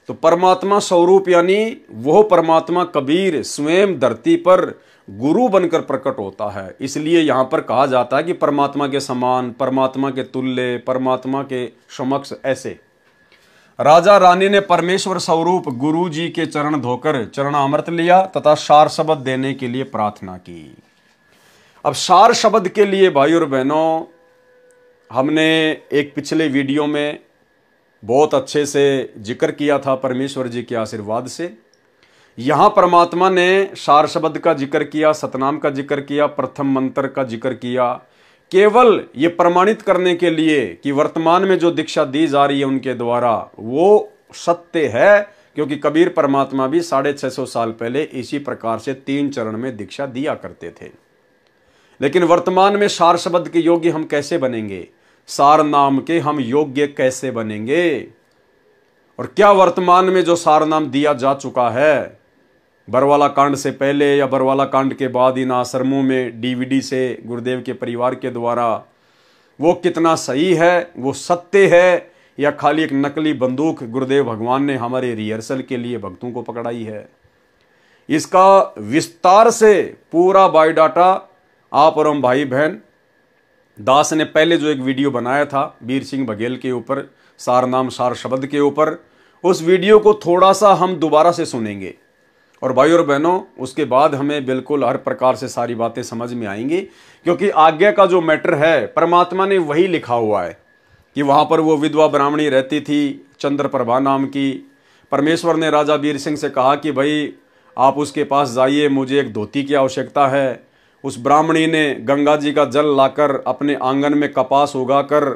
A: तो परमात्मा स्वरूप यानी वो परमात्मा कबीर स्वयं धरती पर गुरु बनकर प्रकट होता है। इसलिए यहां पर कहा जाता है कि परमात्मा के समान, परमात्मा के तुल्य, परमात्मा के समक्ष। ऐसे राजा रानी ने परमेश्वर स्वरूप गुरु जी के चरण धोकर चरणामृत लिया तथा सार शब्द देने के लिए प्रार्थना की। अब सार शब्द के लिए भाई और बहनों, हमने एक पिछले वीडियो में बहुत अच्छे से जिक्र किया था परमेश्वर जी के आशीर्वाद से। यहां परमात्मा ने सार शब्द का जिक्र किया, सतनाम का जिक्र किया, प्रथम मंत्र का जिक्र किया, केवल ये प्रमाणित करने के लिए कि वर्तमान में जो दीक्षा दी जा रही है उनके द्वारा वो सत्य है, क्योंकि कबीर परमात्मा भी 650 साल पहले इसी प्रकार से 3 चरण में दीक्षा दिया करते थे। लेकिन वर्तमान में सार शब्द के योग्य हम कैसे बनेंगे, सार नाम के हम योग्य कैसे बनेंगे, और क्या वर्तमान में जो सार नाम दिया जा चुका है बरवाला कांड से पहले या बरवाला कांड के बाद इन आश्रमों में डीवीडी से गुरुदेव के परिवार के द्वारा, वो कितना सही है, वो सत्य है, या खाली एक नकली बंदूक गुरुदेव भगवान ने हमारे रिहर्सल के लिए भक्तों को पकड़ाई है। इसका विस्तार से पूरा बायोडाटा आप और हम भाई बहन दास ने पहले जो एक वीडियो बनाया था बीर सिंह बघेल के ऊपर, सार नाम सार शब्द के ऊपर, उस वीडियो को थोड़ा सा हम दोबारा से सुनेंगे और भाई और बहनों, उसके बाद हमें बिल्कुल हर प्रकार से सारी बातें समझ में आएंगी, क्योंकि आज्ञा का जो मैटर है परमात्मा ने वही लिखा हुआ है कि वहाँ पर वो विधवा ब्राह्मणी रहती थी चंद्रप्रभा नाम की। परमेश्वर ने राजा वीर सिंह से कहा कि भाई आप उसके पास जाइए, मुझे एक धोती की आवश्यकता है। उस ब्राह्मणी ने गंगा जी का जल लाकर अपने आंगन में कपास उगाकर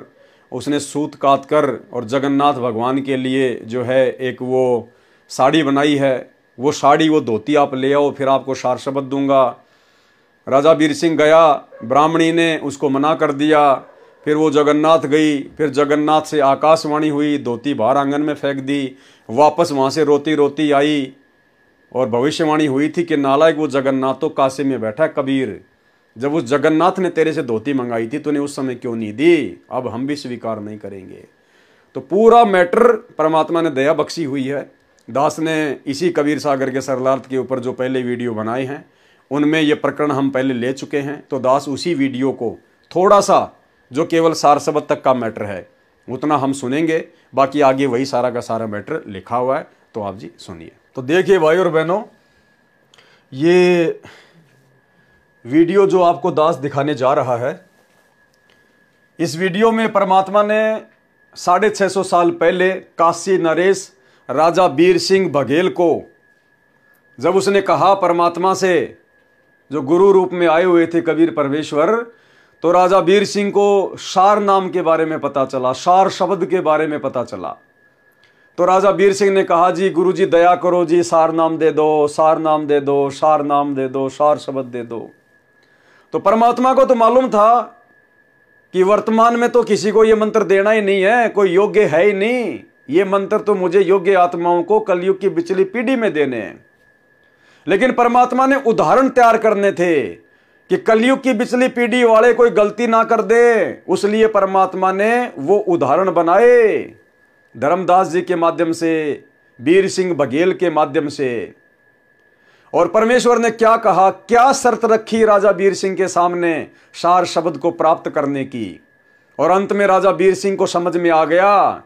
A: उसने सूत काट कर और जगन्नाथ भगवान के लिए जो है एक वो साड़ी बनाई है। वो साड़ी, वो धोती आप ले आओ, फिर आपको सार शब्द दूंगा। राजा वीर सिंह गया, ब्राह्मणी ने उसको मना कर दिया। फिर वो जगन्नाथ गई, फिर जगन्नाथ से आकाशवाणी हुई, धोती बाहर आंगन में फेंक दी। वापस वहाँ से रोती रोती आई और भविष्यवाणी हुई थी कि नालायक वो जगन्नाथ तो काशी में बैठा है कबीर, जब उस जगन्नाथ ने तेरे से धोती मंगाई थी तूने उस समय क्यों नहीं दी, अब हम भी स्वीकार नहीं करेंगे। तो पूरा मैटर परमात्मा ने दया बख्शी हुई है। दास ने इसी कबीर सागर के सरलार्थ के ऊपर जो पहले वीडियो बनाए हैं उनमें ये प्रकरण हम पहले ले चुके हैं। तो दास उसी वीडियो को थोड़ा सा, जो केवल सार शब्द तक का मैटर है, उतना हम सुनेंगे, बाकी आगे वही सारा का सारा मैटर लिखा हुआ है। तो आप जी सुनिए। तो देखिए भाई और बहनों, ये वीडियो जो आपको दास दिखाने जा रहा है, इस वीडियो में परमात्मा ने 650 साल पहले काशी नरेश राजा वीर सिंह बघेल को जब उसने कहा परमात्मा से, जो गुरु रूप में आए हुए थे कबीर परमेश्वर, तो राजा वीर सिंह को सार नाम के बारे में पता चला, सार शब्द के बारे में पता चला। तो राजा वीर सिंह ने कहा जी गुरु जी दया करो जी, सार नाम दे दो, सार नाम दे दो, सार नाम दे दो, सार शब्द दे दो। तो परमात्मा को तो मालूम था कि वर्तमान में तो किसी को यह मंत्र देना ही नहीं है, कोई योग्य है ही नहीं। ये मंत्र तो मुझे योग्य आत्माओं को कलयुग की पिछली पीढ़ी में देने हैं। लेकिन परमात्मा ने उदाहरण तैयार करने थे कि कलयुग की पिछली पीढ़ी वाले कोई गलती ना कर दे, उसलिए परमात्मा ने वो उदाहरण बनाए धर्मदास जी के माध्यम से, वीर सिंह बघेल के माध्यम से। और परमेश्वर ने क्या कहा, क्या शर्त रखी राजा वीर सिंह के सामने सार शब्द को प्राप्त करने की। और अंत में राजा वीर सिंह को समझ में आ गया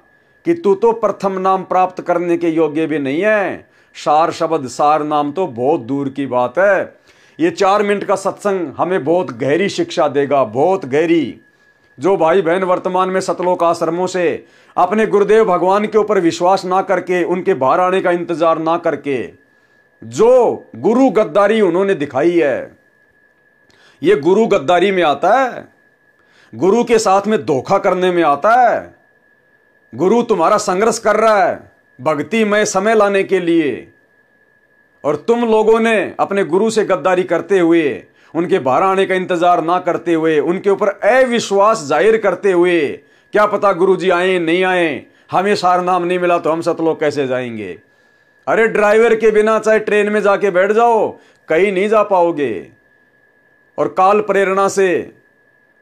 A: कि तू तो प्रथम नाम प्राप्त करने के योग्य भी नहीं है, सार शब्द सार नाम तो बहुत दूर की बात है। ये 4 मिनट का सत्संग हमें बहुत गहरी शिक्षा देगा, बहुत गहरी। जो भाई बहन वर्तमान में सतलोक आश्रमों से अपने गुरुदेव भगवान के ऊपर विश्वास ना करके, उनके बाहर आने का इंतजार ना करके जो गुरु गद्दारी उन्होंने दिखाई है, ये गुरु गद्दारी में आता है, गुरु के साथ में धोखा करने में आता है। गुरु तुम्हारा संघर्ष कर रहा है भक्ति में समय लाने के लिए, और तुम लोगों ने अपने गुरु से गद्दारी करते हुए, उनके बाहर आने का इंतजार ना करते हुए, उनके ऊपर अविश्वास जाहिर करते हुए, क्या पता गुरु जी आए नहीं आए, हमें सार नाम नहीं मिला तो हम सतलोक कैसे जाएंगे। अरे ड्राइवर के बिना चाहे ट्रेन में जाके बैठ जाओ, कहीं नहीं जा पाओगे। और काल प्रेरणा से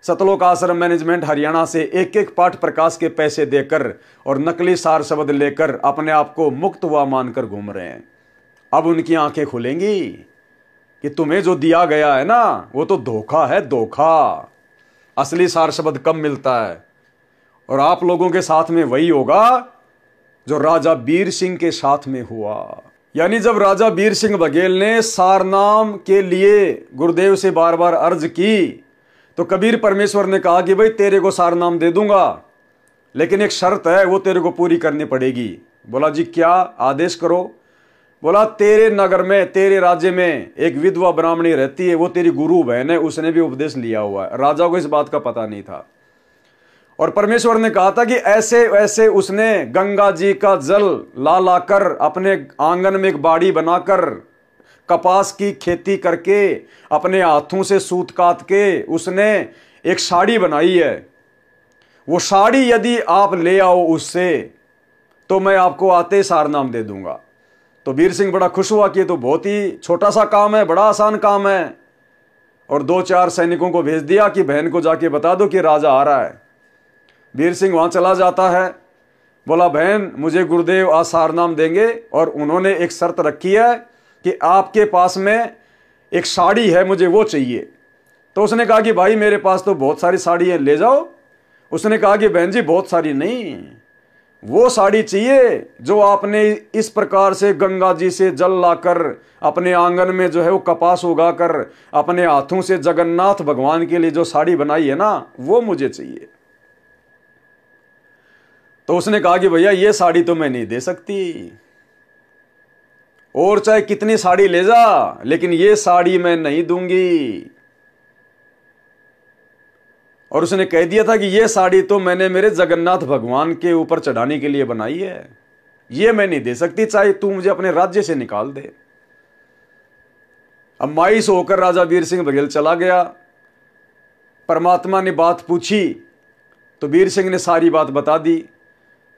A: सतलोक आश्रम मैनेजमेंट हरियाणा से एक एक पाठ प्रकाश के पैसे देकर और नकली सार शब्द लेकर अपने आप को मुक्त हुआ मानकर घूम रहे हैं। अब उनकी आंखें खुलेंगी कि तुम्हें जो दिया गया है ना वो तो धोखा है, धोखा। असली सार शब्द कब मिलता है, और आप लोगों के साथ में वही होगा जो राजा वीर सिंह के साथ में हुआ। यानी जब राजा वीर सिंह बघेल ने सार नाम के लिए गुरुदेव से बार बार अर्ज की, तो कबीर परमेश्वर ने कहा कि भाई तेरे को सार नाम दे दूंगा, लेकिन एक शर्त है, वो तेरे को पूरी करनी पड़ेगी। बोला जी क्या, आदेश करो। बोला तेरे नगर में, तेरे राज्य में एक विधवा ब्राह्मणी रहती है, वो तेरी गुरु बहन है, उसने भी उपदेश लिया हुआ है। राजा को इस बात का पता नहीं था। और परमेश्वर ने कहा था कि ऐसे वैसे उसने गंगा जी का जल ला लाकर अपने आंगन में एक बाड़ी बनाकर कपास की खेती करके अपने हाथों से सूत काट के उसने एक साड़ी बनाई है। वो साड़ी यदि आप ले आओ उससे, तो मैं आपको आते सार नाम दे दूंगा। तो वीर सिंह बड़ा खुश हुआ कि ये तो बहुत ही छोटा सा काम है, बड़ा आसान काम है। और 2-4 सैनिकों को भेज दिया कि बहन को जाके बता दो कि राजा आ रहा है। वीर सिंह वहां चला जाता है। बोला बहन मुझे गुरुदेव आज सार नाम देंगे, और उन्होंने एक शर्त रखी है कि आपके पास में एक साड़ी है, मुझे वो चाहिए। तो उसने कहा कि भाई मेरे पास तो बहुत सारी साड़ी है, ले जाओ। उसने कहा कि बहन जी बहुत सारी नहीं, वो साड़ी चाहिए जो आपने इस प्रकार से गंगा जी से जल लाकर अपने आंगन में जो है वो कपास उगाकर अपने हाथों से जगन्नाथ भगवान के लिए जो साड़ी बनाई है ना, वो मुझे चाहिए। तो उसने कहा कि भैया ये साड़ी तो मैं नहीं दे सकती, और चाहे कितनी साड़ी ले जा, लेकिन ये साड़ी मैं नहीं दूंगी। और उसने कह दिया था कि ये साड़ी तो मैंने मेरे जगन्नाथ भगवान के ऊपर चढ़ाने के लिए बनाई है, ये मैं नहीं दे सकती, चाहे तू मुझे अपने राज्य से निकाल दे। अब मायूस होकर राजा वीर सिंह बघेल चला गया। परमात्मा ने बात पूछी तो वीर सिंह ने सारी बात बता दी।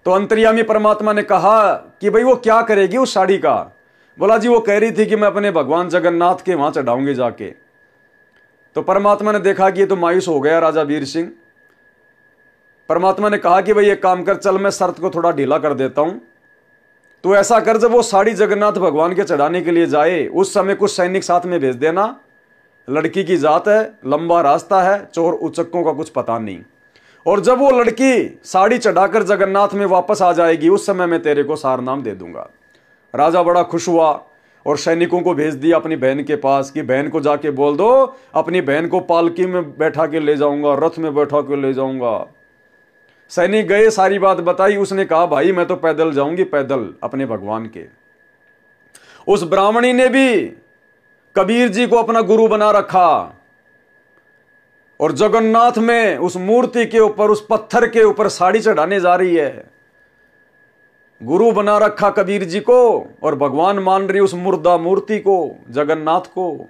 A: तो अंतर्यामी परमात्मा ने कहा कि भाई वो क्या करेगी उस साड़ी का। बोला जी वो कह रही थी कि मैं अपने भगवान जगन्नाथ के वहां चढ़ाऊंगी जाके। तो परमात्मा ने देखा कि ये तो मायूस हो गया राजा वीर सिंह। परमात्मा ने कहा कि भाई एक काम कर, चल मैं शर्त को थोड़ा ढीला कर देता हूं। तो ऐसा कर, जब वो साड़ी जगन्नाथ भगवान के चढ़ाने के लिए जाए उस समय कुछ सैनिक साथ में भेज देना। लड़की की जात है, लंबा रास्ता है, चोर उचक्कों का कुछ पता नहीं। और जब वो लड़की साड़ी चढ़ाकर जगन्नाथ में वापस आ जाएगी उस समय मैं तेरे को सारनाम दे दूंगा। राजा बड़ा खुश हुआ और सैनिकों को भेज दिया अपनी बहन के पास कि बहन को जाके बोल दो अपनी बहन को पालकी में बैठा के ले जाऊंगा, रथ में बैठा के ले जाऊंगा। सैनिक गए, सारी बात बताई। उसने कहा भाई मैं तो पैदल जाऊंगी, पैदल अपने भगवान के। उस ब्राह्मणी ने भी कबीर जी को अपना गुरु बना रखा और जगन्नाथ में उस मूर्ति के ऊपर, उस पत्थर के ऊपर साड़ी चढ़ाने जा रही है। गुरु बना रखा कबीर जी को और भगवान मान रही उस मुर्दा मूर्ति को, जगन्नाथ को।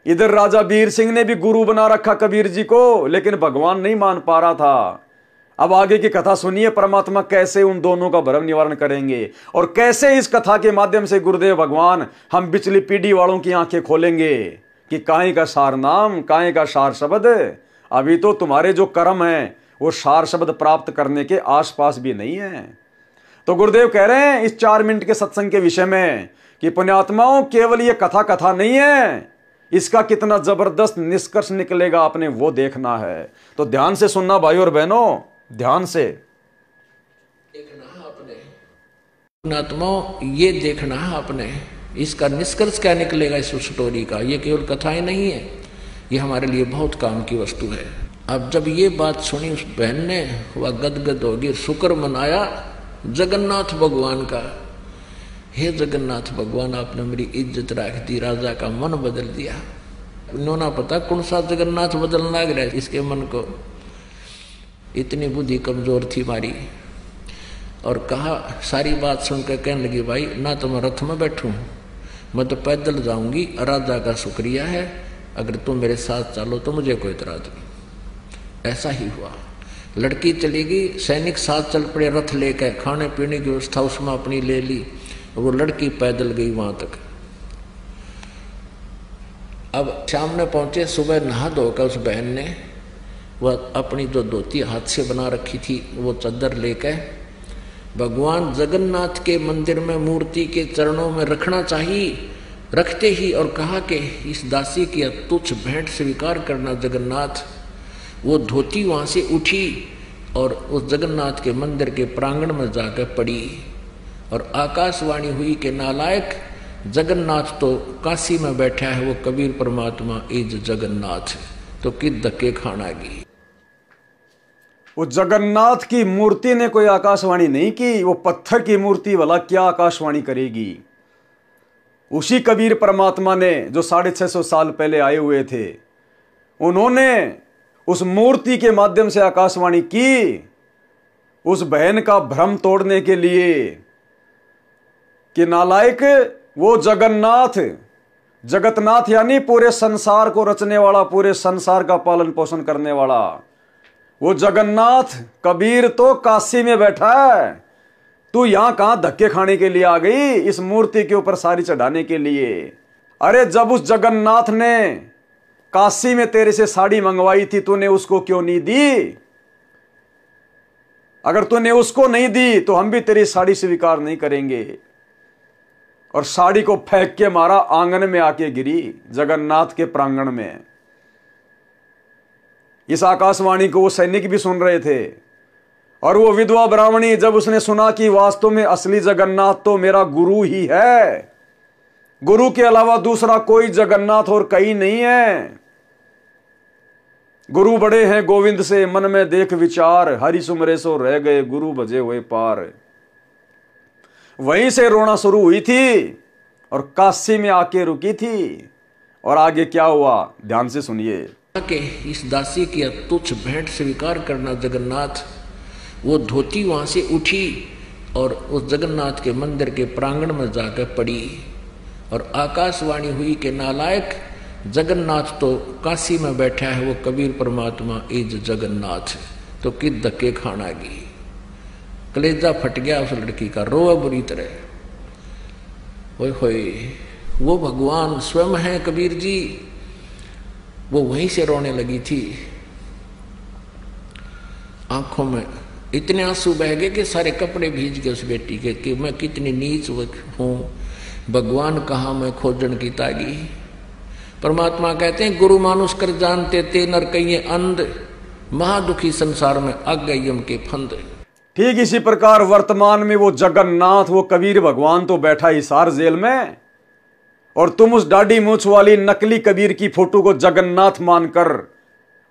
A: इधर राजा वीर सिंह ने भी गुरु बना रखा कबीर जी को, लेकिन भगवान नहीं मान पा रहा था। अब आगे की कथा सुनिए, परमात्मा कैसे उन दोनों का भ्रम निवारण करेंगे और कैसे इस कथा के माध्यम से गुरुदेव भगवान हम पिछली पीढ़ी वालों की आंखें खोलेंगे कि काहे का सार नाम, काहे का सार शब्द। अभी तो तुम्हारे जो कर्म है वो सार शब्द प्राप्त करने के आसपास भी नहीं है। तो गुरुदेव कह रहे हैं इस 4 मिनट के सत्संग के विषय में कि पुण्यात्माओं, केवल ये कथा नहीं है, इसका कितना जबरदस्त निष्कर्ष निकलेगा आपने वो देखना है। तो ध्यान से सुनना भाई और बहनों, ध्यान से
B: देखना आपने पुण्यात्माओं, ये देखना है आपने, इसका निष्कर्ष क्या निकलेगा इस स्टोरी का। ये केवल कथाएं नहीं है, ये हमारे लिए बहुत काम की वस्तु है। अब जब ये बात सुनी उस बहन ने, वह गदगद होगी, शुक्र मनाया जगन्नाथ भगवान का। हे जगन्नाथ भगवान, आपने मेरी इज्जत रख दी, राजा का मन बदल दिया। इन्होंने पता कौन सा जगन्नाथ बदलना लग रहा है इसके मन को, इतनी बुद्धि कमजोर थी मारी। और कहा, सारी बात सुनकर कहने लगी भाई ना तो मैं रथ में बैठूं, मैं तो पैदल जाऊंगी, राजा का शुक्रिया है, अगर तुम मेरे साथ चलो तो मुझे कोई इतराज नहीं। ऐसा ही हुआ, लड़की चली गई, सैनिक साथ चल पड़े रथ लेकर, खाने पीने की व्यवस्था उसमें अपनी ले ली, वो लड़की पैदल गई वहां तक। अब शाम में पहुंचे, सुबह नहा धोकर उस बहन ने वह अपनी जो धोती हाथ से बना रखी थी वो चादर लेकर भगवान जगन्नाथ के मंदिर में मूर्ति के चरणों में रखना चाहिए, रखते ही और कहा कि इस दासी की तुच्छ भेंट स्वीकार करना जगन्नाथ। वो धोती वहां से उठी और उस जगन्नाथ के मंदिर के प्रांगण में जाकर पड़ी और आकाशवाणी हुई कि नालायक, जगन्नाथ तो काशी में बैठा है, वो कबीर परमात्मा इज जगन्नाथ, तो किस धक्के खाना गी।
A: वो जगन्नाथ की मूर्ति ने कोई आकाशवाणी नहीं की, वो पत्थर की मूर्ति वाला क्या आकाशवाणी करेगी। उसी कबीर परमात्मा ने जो 650 साल पहले आए हुए थे, उन्होंने उस मूर्ति के माध्यम से आकाशवाणी की उस बहन का भ्रम तोड़ने के लिए कि नालायक, वो जगन्नाथ, जगतनाथ यानी पूरे संसार को रचने वाला, पूरे संसार का पालन पोषण करने वाला, वो जगन्नाथ कबीर तो काशी में बैठा है, तू यहां कहां धक्के खाने के लिए आ गई इस मूर्ति के ऊपर साड़ी चढ़ाने के लिए। अरे जब उस जगन्नाथ ने काशी में तेरे से साड़ी मंगवाई थी, तूने उसको क्यों नहीं दी? अगर तूने उसको नहीं दी तो हम भी तेरी साड़ी स्वीकार नहीं करेंगे। और साड़ी को फेंक के मारा, आंगन में आके गिरी जगन्नाथ के प्रांगण में। इस आकाशवाणी को वो सैनिक भी सुन रहे थे और वो विधवा ब्राह्मणी जब उसने सुना कि वास्तव में असली जगन्नाथ तो मेरा गुरु ही है, गुरु के अलावा दूसरा कोई जगन्नाथ और कहीं नहीं है, गुरु बड़े हैं गोविंद से मन में देख विचार, हरि सुमरे सो रह गए गुरु भजे हुए पार। वहीं से रोना शुरू हुई थी और काशी में आके रुकी थी। और आगे क्या हुआ ध्यान से सुनिए।
B: कि इस दासी की तुच्छ भेंट स्वीकार करना जगन्नाथ। वो धोती वहां से उठी और उस जगन्नाथ के मंदिर के प्रांगण में जाकर पड़ी और आकाशवाणी हुई कि नालायक, जगन्नाथ तो काशी में बैठा है, वो कबीर परमात्मा इज जगन्नाथ, तो किस धक्के खाना गी। कलेजा फट गया उस लड़की का, रोआ बुरी तरह। ओए होए, वो भगवान स्वयं है कबीर जी। वो वहीं से रोने लगी थी, आंखों में इतने आंसू बह गए कि सारे कपड़े भीज गए उस बेटी के, कि मैं कितनी नीच हूं, भगवान कहाँ मैं खोजन की तागी। परमात्मा कहते हैं गुरु मानुष कर जानते ते नर कहिए अंध, महादुखी संसार में आ गए यम के फंद।
A: ठीक इसी प्रकार वर्तमान में वो जगन्नाथ, वो कबीर भगवान तो बैठा हिसार जेल में, और तुम उस दाढ़ी मूछ वाली नकली कबीर की फोटो को जगन्नाथ मानकर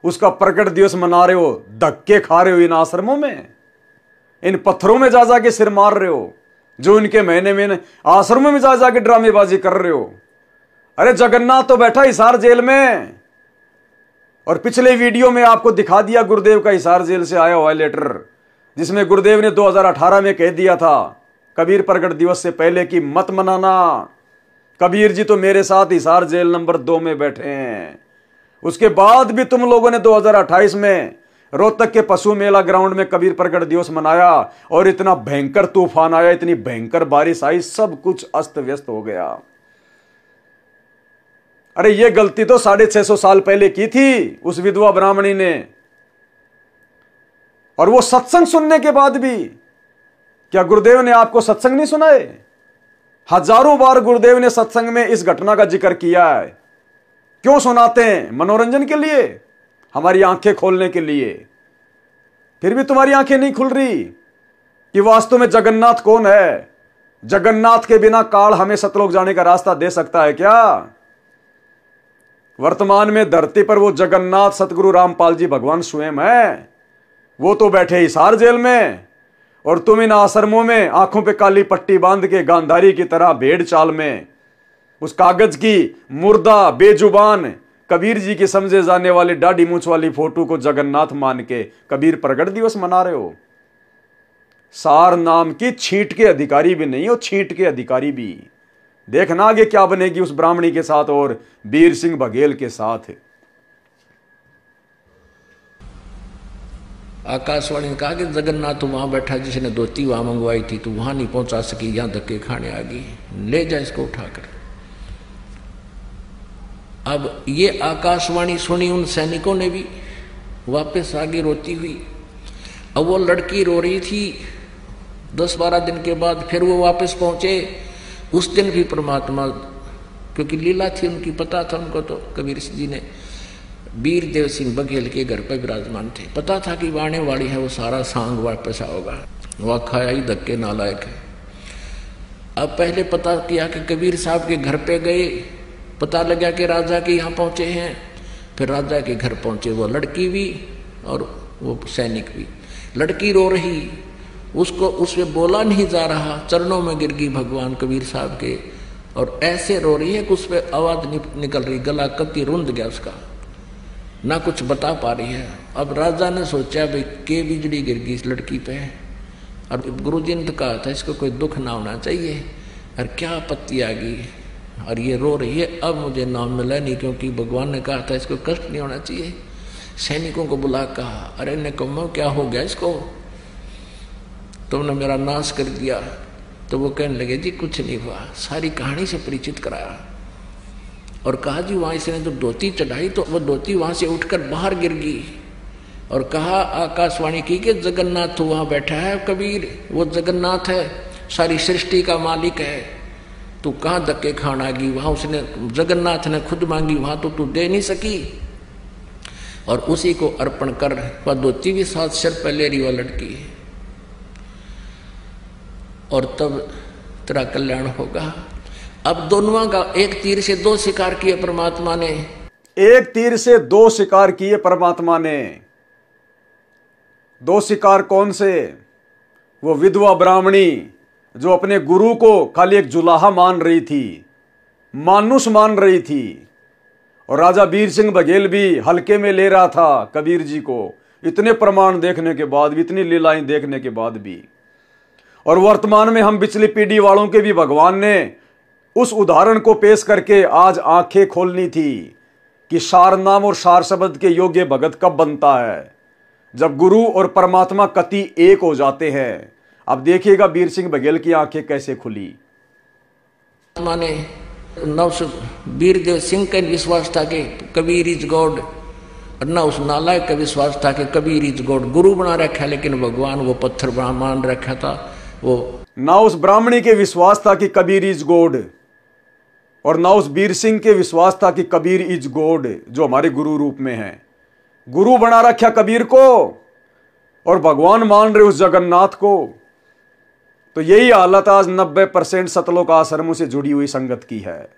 A: उसका प्रकट दिवस मना रहे हो, धक्के खा रहे हो इन आश्रमों में, इन पत्थरों में जा जाके सिर मार रहे हो, जो इनके महीने में आश्रमों में जा जाके ड्रामेबाजी कर रहे हो। अरे जगन्नाथ तो बैठा हिसार जेल में। और पिछले वीडियो में आपको दिखा दिया गुरुदेव का हिसार जेल से आया हुआ लेटर, जिसमें गुरुदेव ने 2018 में कह दिया था कबीर प्रकट दिवस से पहले कि मत मनाना, कबीर जी तो मेरे साथ हिसार जेल नंबर 2 में बैठे हैं। उसके बाद भी तुम लोगों ने 2028 में रोहतक के पशु मेला ग्राउंड में कबीर प्रकट दिवस मनाया और इतना भयंकर तूफान आया, इतनी भयंकर बारिश आई, सब कुछ अस्त व्यस्त हो गया। अरे ये गलती तो 650 साल पहले की थी उस विधवा ब्राह्मणी ने। और वो सत्संग सुनने के बाद भी, क्या गुरुदेव ने आपको सत्संग नहीं सुनाए? हजारों बार गुरुदेव ने सत्संग में इस घटना का जिक्र किया है। क्यों सुनाते हैं? मनोरंजन के लिए, हमारी आंखें खोलने के लिए। फिर भी तुम्हारी आंखें नहीं खुल रही कि वास्तव में जगन्नाथ कौन है। जगन्नाथ के बिना काल हमें सतलोक जाने का रास्ता दे सकता है क्या? वर्तमान में धरती पर वो जगन्नाथ सतगुरु रामपाल जी भगवान स्वयं है। वो तो बैठे हिसार जेल में, और तुम इन आश्रमों में आंखों पे काली पट्टी बांध के गांधारी की तरह भेड़ चाल में उस कागज की मुर्दा बेजुबान कबीर जी की समझे जाने वाली दाढ़ी मूछ वाली फोटो को जगन्नाथ मान के कबीर प्रकट दिवस मना रहे हो। सार नाम की छींट के अधिकारी भी नहीं हो, छींट के अधिकारी भी। देखना आगे क्या बनेगी उस ब्राह्मणी के साथ और वीर सिंह बघेल के साथ।
B: आकाशवाणी ने कहा कि जगन्नाथ तो वहां बैठा जिसने धोती वहां मंगवाई थी, तो वहां नहीं पहुंचा सकी, यहां धक्के खाने आ गई, ले जा इसको उठाकर। अब ये आकाशवाणी सुनी उन सैनिकों ने भी, वापस आगे रोती हुई। अब वो लड़की रो रही थी। 10-12 दिन के बाद फिर वो वापस पहुंचे। उस दिन भी परमात्मा, क्योंकि लीला थी उनकी, पता था उनको, तो कबीर जी ने वीर देव सिंह बघेल के घर पर विराजमान थे। पता था कि आने वाली है वो सारा सांग वापस आओगा, वह खाया ही धक्के नालायक है। अब पहले पता किया कि कबीर साहब के घर पे गए, पता लगा कि राजा के यहाँ पहुंचे हैं। फिर राजा के घर पहुंचे, वो लड़की भी और वो सैनिक भी। लड़की रो रही, उसको उसमें बोला नहीं जा रहा, चरणों में गिर गई भगवान कबीर साहब के, और ऐसे रो रही है कि उस पर आवाज निकल रही, गला कति रुंध गया उसका, ना कुछ बता पा रही है। अब राजा ने सोचा भाई के बिजली गिर गई इस लड़की पे, और गुरु जी ने तो कहा था इसको कोई दुख ना होना चाहिए, और क्या आपत्ति आ गई, और ये रो रही है। अब मुझे नाम मिला नहीं, क्योंकि भगवान ने कहा था इसको कष्ट नहीं होना चाहिए। सैनिकों को बुला कहा, अरे निकम्मो क्या हो गया इसको, तुमने मेरा नाश कर दिया। तो वो कहने लगे जी कुछ नहीं हुआ, सारी कहानी से परिचित कराया और कहा जी वहां इसने जब धोती चढ़ाई तो वो धोती वहां से उठकर बाहर गिर गई, और कहा आकाशवाणी की कि जगन्नाथ तो वहां बैठा है कबीर, वो जगन्नाथ है, सारी सृष्टि का मालिक है, तू कहाँ धक्के खाना गई, वहां उसने जगन्नाथ ने खुद मांगी, वहां तो तू दे नहीं सकी, और उसी को अर्पण कर। वह धोती भी साथ सिर पर ले रही वह लड़की, और तब तेरा कल्याण होगा। अब दोनों का एक तीर से दो शिकार किए परमात्मा ने।
A: एक तीर से दो शिकार किए परमात्मा ने। दो शिकार कौन से? वो विधवा ब्राह्मणी जो अपने गुरु को खाली एक जुलाहा मान रही थी, मानुष मान रही थी, और राजा वीर सिंह बघेल भी हल्के में ले रहा था कबीर जी को, इतने प्रमाण देखने के बाद भी, इतनी लीलाएं देखने के बाद भी। और वर्तमान में हम पिछली पीढ़ी वालों के भी भगवान ने उस उदाहरण को पेश करके आज आंखें खोलनी थी कि सार नाम और सार शब्द के योग्य भगत कब बनता है, जब गुरु और परमात्मा कति एक हो जाते हैं। अब देखिएगा वीर सिंह बघेल की आंखें कैसे खुली।
B: माने वीरदेव सिंह का विश्वास था कि कबीर इज गॉड, और ना उस नालायक का विश्वास था कि कबीर इज गॉड। गुरु बना रखा लेकिन भगवान वो पत्थर मान रखा था। वो
A: ना उस ब्राह्मणी के विश्वास था कि कबीर इज गॉड, और ना उस वीर सिंह के विश्वास था कि कबीर इज गॉड जो हमारे गुरु रूप में है। गुरु बना रखा कबीर को और भगवान मान रहे उस जगन्नाथ को। तो यही हालत आज 90% सतलोक आश्रमों से जुड़ी हुई संगत की है।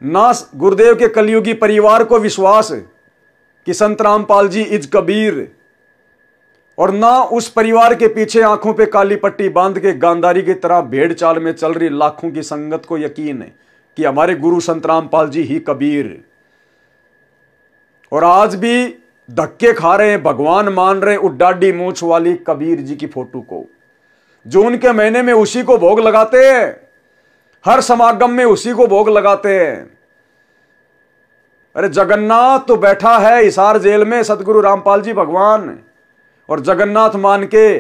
A: ना गुरुदेव के कलयुगी परिवार को विश्वास कि संत रामपाल जी इज कबीर, और ना उस परिवार के पीछे आंखों पे काली पट्टी बांध के गांधारी की तरह भेड़ चाल में चल रही लाखों की संगत को यकीन है कि हमारे गुरु संत रामपाल जी ही कबीर। और आज भी धक्के खा रहे हैं, भगवान मान रहे उड्डाडी मूंछ वाली कबीर जी की फोटो को, जो उनके महीने में उसी को भोग लगाते हैं, हर समागम में उसी को भोग लगाते हैं। अरे जगन्नाथ तो बैठा है हिसार जेल में, सतगुरु रामपाल जी भगवान, और जगन्नाथ मान के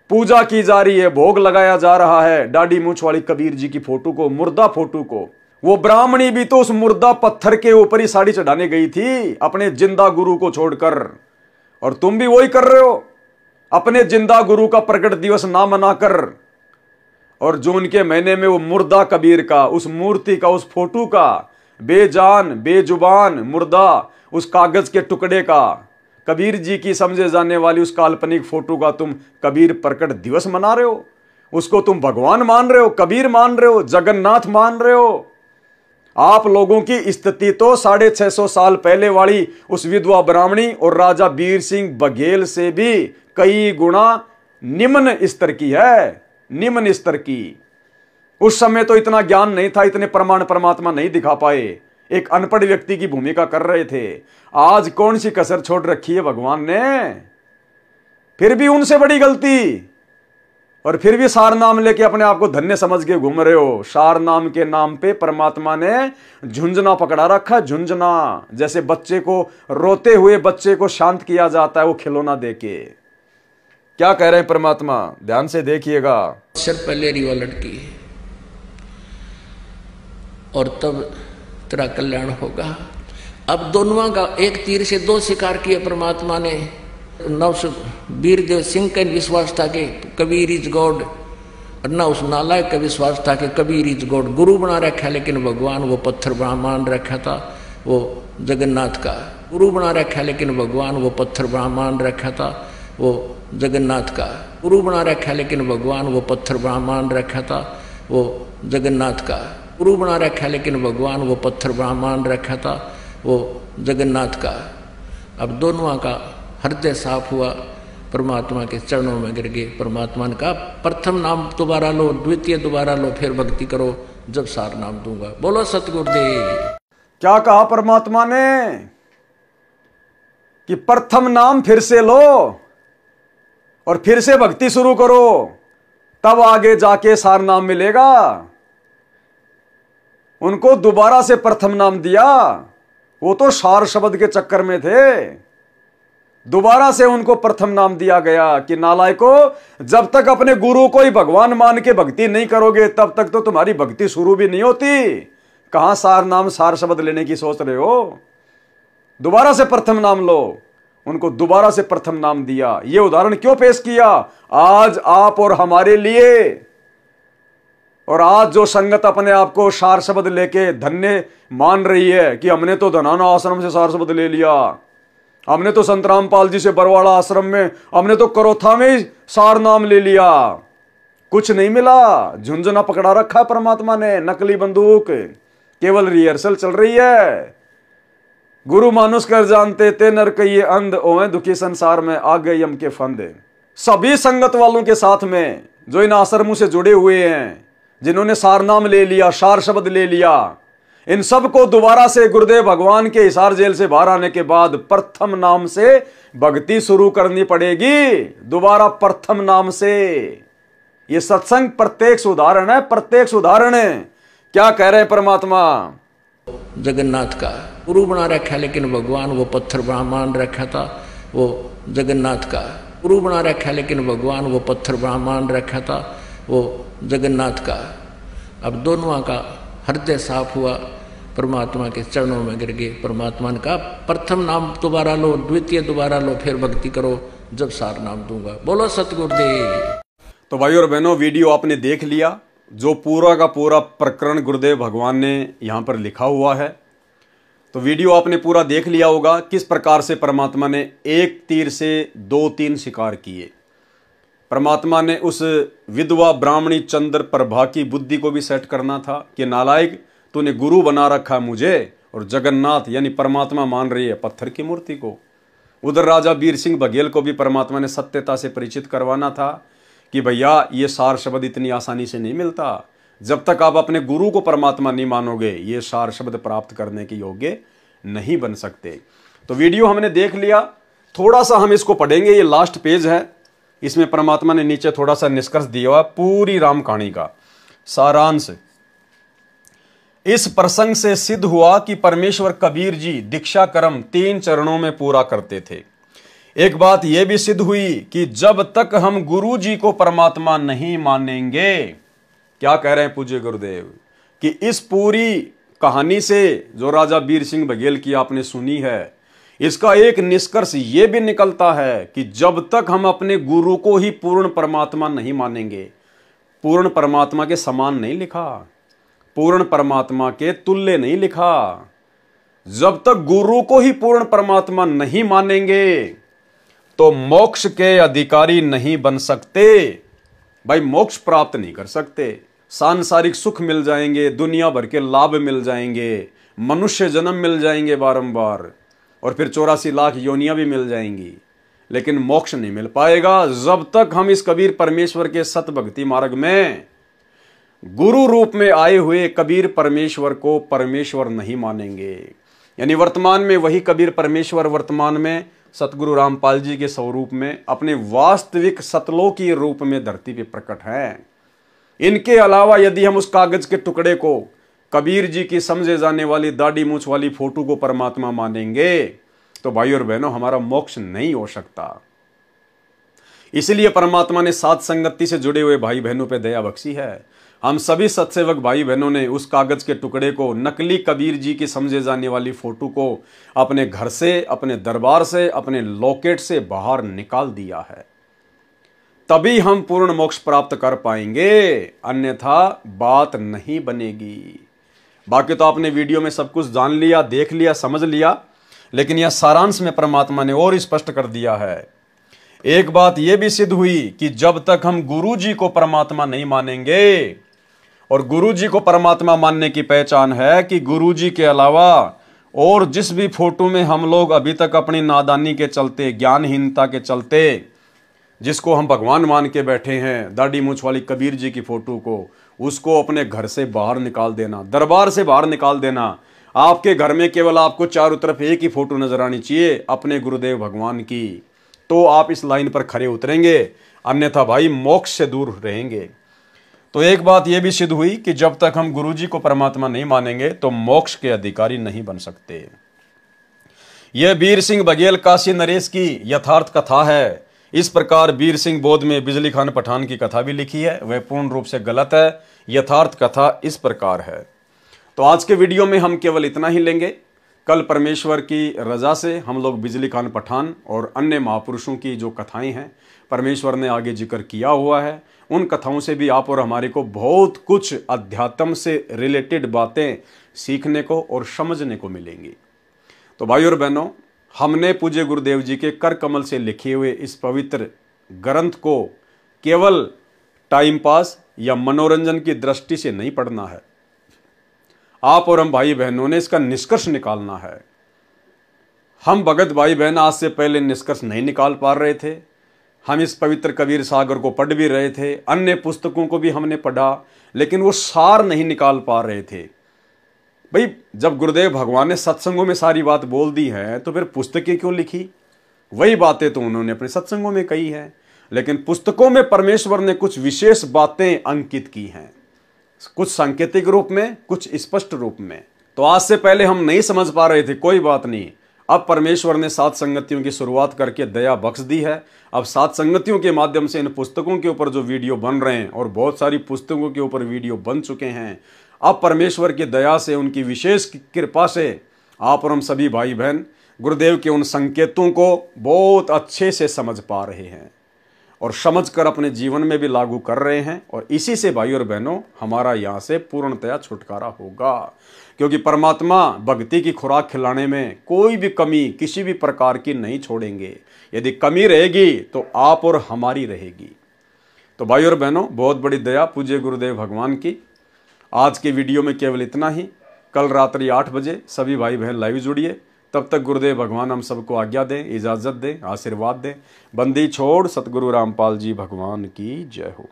A: पूजा की जा रही है, भोग लगाया जा रहा है डाडी मूंछ वाली कबीर जी की फोटो को, मुर्दा फोटो को। वो ब्राह्मणी भी तो उस मुर्दा पत्थर के ऊपर ही साड़ी चढ़ाने गई थी अपने जिंदा गुरु को छोड़कर, और तुम भी वही कर रहे हो, अपने जिंदा गुरु का प्रकट दिवस ना मनाकर, और जो उनके महीने में वो मुर्दा कबीर का, उस मूर्ति का, उस फोटो का, बेजान बेजुबान मुर्दा, उस कागज के टुकड़े का, कबीर जी की समझे जाने वाली उस काल्पनिक फोटो का तुम कबीर प्रकट दिवस मना रहे हो। उसको तुम भगवान मान रहे हो, कबीर मान रहे हो, जगन्नाथ मान रहे हो। आप लोगों की स्थिति तो 650 साल पहले वाली उस विधवा ब्राह्मणी और राजा वीर सिंह बघेल से भी कई गुना निम्न स्तर की है, निम्न स्तर की। उस समय तो इतना ज्ञान नहीं था, इतने प्रमाण परमात्मा नहीं दिखा पाए, एक अनपढ़ व्यक्ति की भूमिका कर रहे थे। आज कौन सी कसर छोड़ रखी है भगवान ने? फिर भी उनसे बड़ी गलती, और फिर भी सार नाम लेके अपने आप को धन्य समझ के घूम रहे हो। सार नाम के नाम पे परमात्मा ने झुंझुना पकड़ा रखा, झुंझुना, जैसे बच्चे को, रोते हुए बच्चे को शांत किया जाता है वो खिलौना देके। क्या कह रहे हैं परमात्मा, ध्यान से देखिएगा।
B: सिर पहले रिवा लटकी और तब तेरा कल्याण होगा। अब दोनों का एक तीर से दो शिकार किए परमात्मा ने। वीरदेव सिंह का विश्वास था कि कबीर इज गॉड, और ना उस नालायक का विश्वास था कि कबीर इज गॉड। गुरु बना रखा लेकिन भगवान वो पत्थर मान रखा था, वो जगन्नाथ का। गुरु बना रखा लेकिन भगवान वो पत्थर मान रखा था, वो जगन्नाथ का। गुरु बना रखा लेकिन भगवान वो पत्थर मान रखा था, वो जगन्नाथ का। गुरु बना रखा लेकिन भगवान वो पत्थर मान रखा था, वो जगन्नाथ का। अब दोनों का हृदय साफ हुआ, परमात्मा के चरणों में गिर गए। परमात्मा ने कहा प्रथम नाम दोबारा लो, द्वितीय दोबारा लो, फिर भक्ति करो, जब सार नाम दूंगा। बोलो सतगुरुदेव।
A: क्या कहा परमात्मा ने कि प्रथम नाम फिर से लो और फिर से भक्ति शुरू करो, तब आगे जाके सार नाम मिलेगा। उनको दोबारा से प्रथम नाम दिया, वो तो सार शब्द के चक्कर में थे। दोबारा से उनको प्रथम नाम दिया गया कि नालायको, जब तक अपने गुरु को ही भगवान मान के भक्ति नहीं करोगे तब तक तो तुम्हारी भक्ति शुरू भी नहीं होती। कहां सार नाम, सार शब्द लेने की सोच रहे हो? दोबारा से प्रथम नाम लो। उनको दोबारा से प्रथम नाम दिया। यह उदाहरण क्यों पेश किया? आज आप और हमारे लिए। और आज जो संगत अपने आप को सार शब्द लेके धन्य मान रही है कि हमने तो धनाना आश्रम से सार शब्द ले लिया, हमने तो संत रामपाल जी से बरवाड़ा आश्रम में, हमने तो करोथा में ही सार नाम ले लिया, कुछ नहीं मिला, झुंझुना पकड़ा रखा परमात्मा ने, नकली बंदूक, केवल रिहर्सल चल रही है। गुरु मानुष कर जानते ते नर कहिए अंध, ओए दुखी संसार में आ गए यम के फंदे। सभी संगत वालों के साथ में जो इन आश्रमों से जुड़े हुए हैं, जिन्होंने सार नाम ले लिया, सार शब्द ले लिया, इन सबको दोबारा से गुरुदेव भगवान के हिसार जेल से बाहर आने के बाद प्रथम नाम से भक्ति शुरू करनी पड़ेगी। दोबारा प्रथम नाम से। ये सत्संग प्रत्यक्ष उदाहरण है, प्रत्यक्ष उदाहरण है। क्या कह रहे हैं परमात्मा?
B: जगन्नाथ का गुरु बना रखा, लेकिन भगवान वो पत्थर मान रखा था। वो जगन्नाथ का गुरु बना रखा, लेकिन भगवान वो पत्थर मान रखा था, वो जगन्नाथ का। अब दोनों का हृदय साफ हुआ, परमात्मा के चरणों में गिर गए। परमात्मा ने कहा प्रथम नाम दोबारा लो, द्वितीय दोबारा लो, फिर भक्ति करो, जब सार नाम दूंगा। बोलो सतगुरुदेव।
A: तो भाई और बहनों, वीडियो आपने देख लिया, जो पूरा का पूरा प्रकरण गुरुदेव भगवान ने यहाँ पर लिखा हुआ है। तो वीडियो आपने पूरा देख लिया होगा, किस प्रकार से परमात्मा ने एक तीर से 2-3 शिकार किए। परमात्मा ने उस विधवा ब्राह्मणी चंद्र प्रभा की बुद्धि को भी सेट करना था कि नालायक, तूने गुरु बना रखा मुझे, और जगन्नाथ यानी परमात्मा मान रही है पत्थर की मूर्ति को। उधर राजा वीर सिंह बघेल को भी परमात्मा ने सत्यता से परिचित करवाना था कि भैया ये सार शब्द इतनी आसानी से नहीं मिलता। जब तक आप अपने गुरु को परमात्मा नहीं मानोगे, ये सार शब्द प्राप्त करने के योग्य नहीं बन सकते। तो वीडियो हमने देख लिया, थोड़ा सा हम इसको पढ़ेंगे। ये लास्ट पेज है, इसमें परमात्मा ने नीचे थोड़ा सा निष्कर्ष दिया हुआ पूरी राम कहानी का सारांश। इस प्रसंग से सिद्ध हुआ कि परमेश्वर कबीर जी दीक्षा कर्म 3 चरणों में पूरा करते थे। एक बात यह भी सिद्ध हुई कि जब तक हम गुरु जी को परमात्मा नहीं मानेंगे, क्या कह रहे हैं पूज्य गुरुदेव, कि इस पूरी कहानी से जो राजा वीर सिंह बघेल की आपने सुनी है, इसका एक निष्कर्ष यह भी निकलता है कि जब तक हम अपने गुरु को ही पूर्ण परमात्मा नहीं मानेंगे, पूर्ण परमात्मा के समान नहीं लिखा, पूर्ण परमात्मा के तुल्य नहीं लिखा, जब तक गुरु को ही पूर्ण परमात्मा नहीं मानेंगे तो मोक्ष के अधिकारी नहीं बन सकते। भाई मोक्ष प्राप्त नहीं कर सकते। सांसारिक सुख मिल जाएंगे, दुनिया भर के लाभ मिल जाएंगे, मनुष्य जन्म मिल जाएंगे बारंबार, और फिर 84 लाख योनियां भी मिल जाएंगी, लेकिन मोक्ष नहीं मिल पाएगा जब तक हम इस कबीर परमेश्वर के सत भक्ति मार्ग में गुरु रूप में आए हुए कबीर परमेश्वर को परमेश्वर नहीं मानेंगे। यानी वर्तमान में वही कबीर परमेश्वर वर्तमान में सतगुरु रामपाल जी के स्वरूप में अपने वास्तविक सतलोकी रूप में धरती पे प्रकट है। इनके अलावा यदि हम उस कागज के टुकड़े को, कबीर जी की समझे जाने वाली दाढ़ी मूछ वाली फोटो को परमात्मा मानेंगे तो भाई और बहनों हमारा मोक्ष नहीं हो सकता। इसलिए परमात्मा ने साथ संगति से जुड़े हुए भाई बहनों पे दया बख्शी है। हम सभी सत्सेवक भाई बहनों ने उस कागज के टुकड़े को, नकली कबीर जी की समझे जाने वाली फोटो को अपने घर से, अपने दरबार से, अपने लॉकेट से बाहर निकाल दिया है। तभी हम पूर्ण मोक्ष प्राप्त कर पाएंगे, अन्यथा बात नहीं बनेगी। बाकी तो आपने वीडियो में सब कुछ जान लिया, देख लिया, समझ लिया, लेकिन यह सारांश में परमात्मा ने और स्पष्ट कर दिया है। एक बात यह भी सिद्ध हुई कि जब तक हम गुरु जी को परमात्मा नहीं मानेंगे, और गुरु जी को परमात्मा मानने की पहचान है कि गुरु जी के अलावा और जिस भी फोटो में हम लोग अभी तक अपनी नादानी के चलते, ज्ञानहीनता के चलते, जिसको हम भगवान मान के बैठे हैं, दाढ़ी मूछ वाली कबीर जी की फोटो को, उसको अपने घर से बाहर निकाल देना, दरबार से बाहर निकाल देना। आपके घर में केवल आपको चारों तरफ एक ही फोटो नजर आनी चाहिए, अपने गुरुदेव भगवान की, तो आप इस लाइन पर खड़े उतरेंगे, अन्यथा भाई मोक्ष से दूर रहेंगे। तो एक बात यह भी सिद्ध हुई कि जब तक हम गुरु जी को परमात्मा नहीं मानेंगे तो मोक्ष के अधिकारी नहीं बन सकते। यह वीर सिंह बघेल काशी नरेश की यथार्थ कथा है। इस प्रकार वीर सिंह बोध में बिजली खान पठान की कथा भी लिखी है, वह पूर्ण रूप से गलत है। यथार्थ कथा इस प्रकार है। तो आज के वीडियो में हम केवल इतना ही लेंगे। कल परमेश्वर की रजा से हम लोग बिजली खान पठान और अन्य महापुरुषों की जो कथाएं हैं परमेश्वर ने आगे जिक्र किया हुआ है, उन कथाओं से भी आप और हमारे को बहुत कुछ अध्यात्म से रिलेटेड बातें सीखने को और समझने को मिलेंगी। तो भाई और बहनों, हमने पूज्य गुरुदेव जी के कर कमल से लिखे हुए इस पवित्र ग्रंथ को केवल टाइम पास या मनोरंजन की दृष्टि से नहीं पढ़ना है। आप और हम भाई बहनों ने इसका निष्कर्ष निकालना है। हम भगत भाई बहन आज से पहले निष्कर्ष नहीं निकाल पा रहे थे। हम इस पवित्र कबीर सागर को पढ़ भी रहे थे, अन्य पुस्तकों को भी हमने पढ़ा, लेकिन वो सार नहीं निकाल पा रहे थे। भाई जब गुरुदेव भगवान ने सत्संगों में सारी बात बोल दी है तो फिर पुस्तकें क्यों लिखी? वही बातें तो उन्होंने अपने सत्संगों में कही है, लेकिन पुस्तकों में परमेश्वर ने कुछ विशेष बातें अंकित की हैं, कुछ सांकेतिक रूप में, कुछ स्पष्ट रूप में। तो आज से पहले हम नहीं समझ पा रहे थे, कोई बात नहीं। अब परमेश्वर ने सात संगतियों की शुरुआत करके दया बख्श दी है। अब सात संगतियों के माध्यम से इन पुस्तकों के ऊपर जो वीडियो बन रहे हैं, और बहुत सारी पुस्तकों के ऊपर वीडियो बन चुके हैं, अब परमेश्वर की दया से, उनकी विशेष कृपा से आप और हम सभी भाई बहन गुरुदेव के उन संकेतों को बहुत अच्छे से समझ पा रहे हैं और समझकर अपने जीवन में भी लागू कर रहे हैं। और इसी से भाई और बहनों हमारा यहाँ से पूर्णतया छुटकारा होगा, क्योंकि परमात्मा भक्ति की खुराक खिलाने में कोई भी कमी किसी भी प्रकार की नहीं छोड़ेंगे। यदि कमी रहेगी तो आप और हमारी रहेगी। तो भाई और बहनों, बहुत बड़ी दया पूज्य गुरुदेव भगवान की। आज के वीडियो में केवल इतना ही। कल रात्रि 8 बजे सभी भाई बहन लाइव जुड़िए। तब तक गुरुदेव भगवान हम सबको आज्ञा दें, इजाज़त दें, आशीर्वाद दें। बंदी छोड़ सतगुरु रामपाल जी भगवान की जय हो।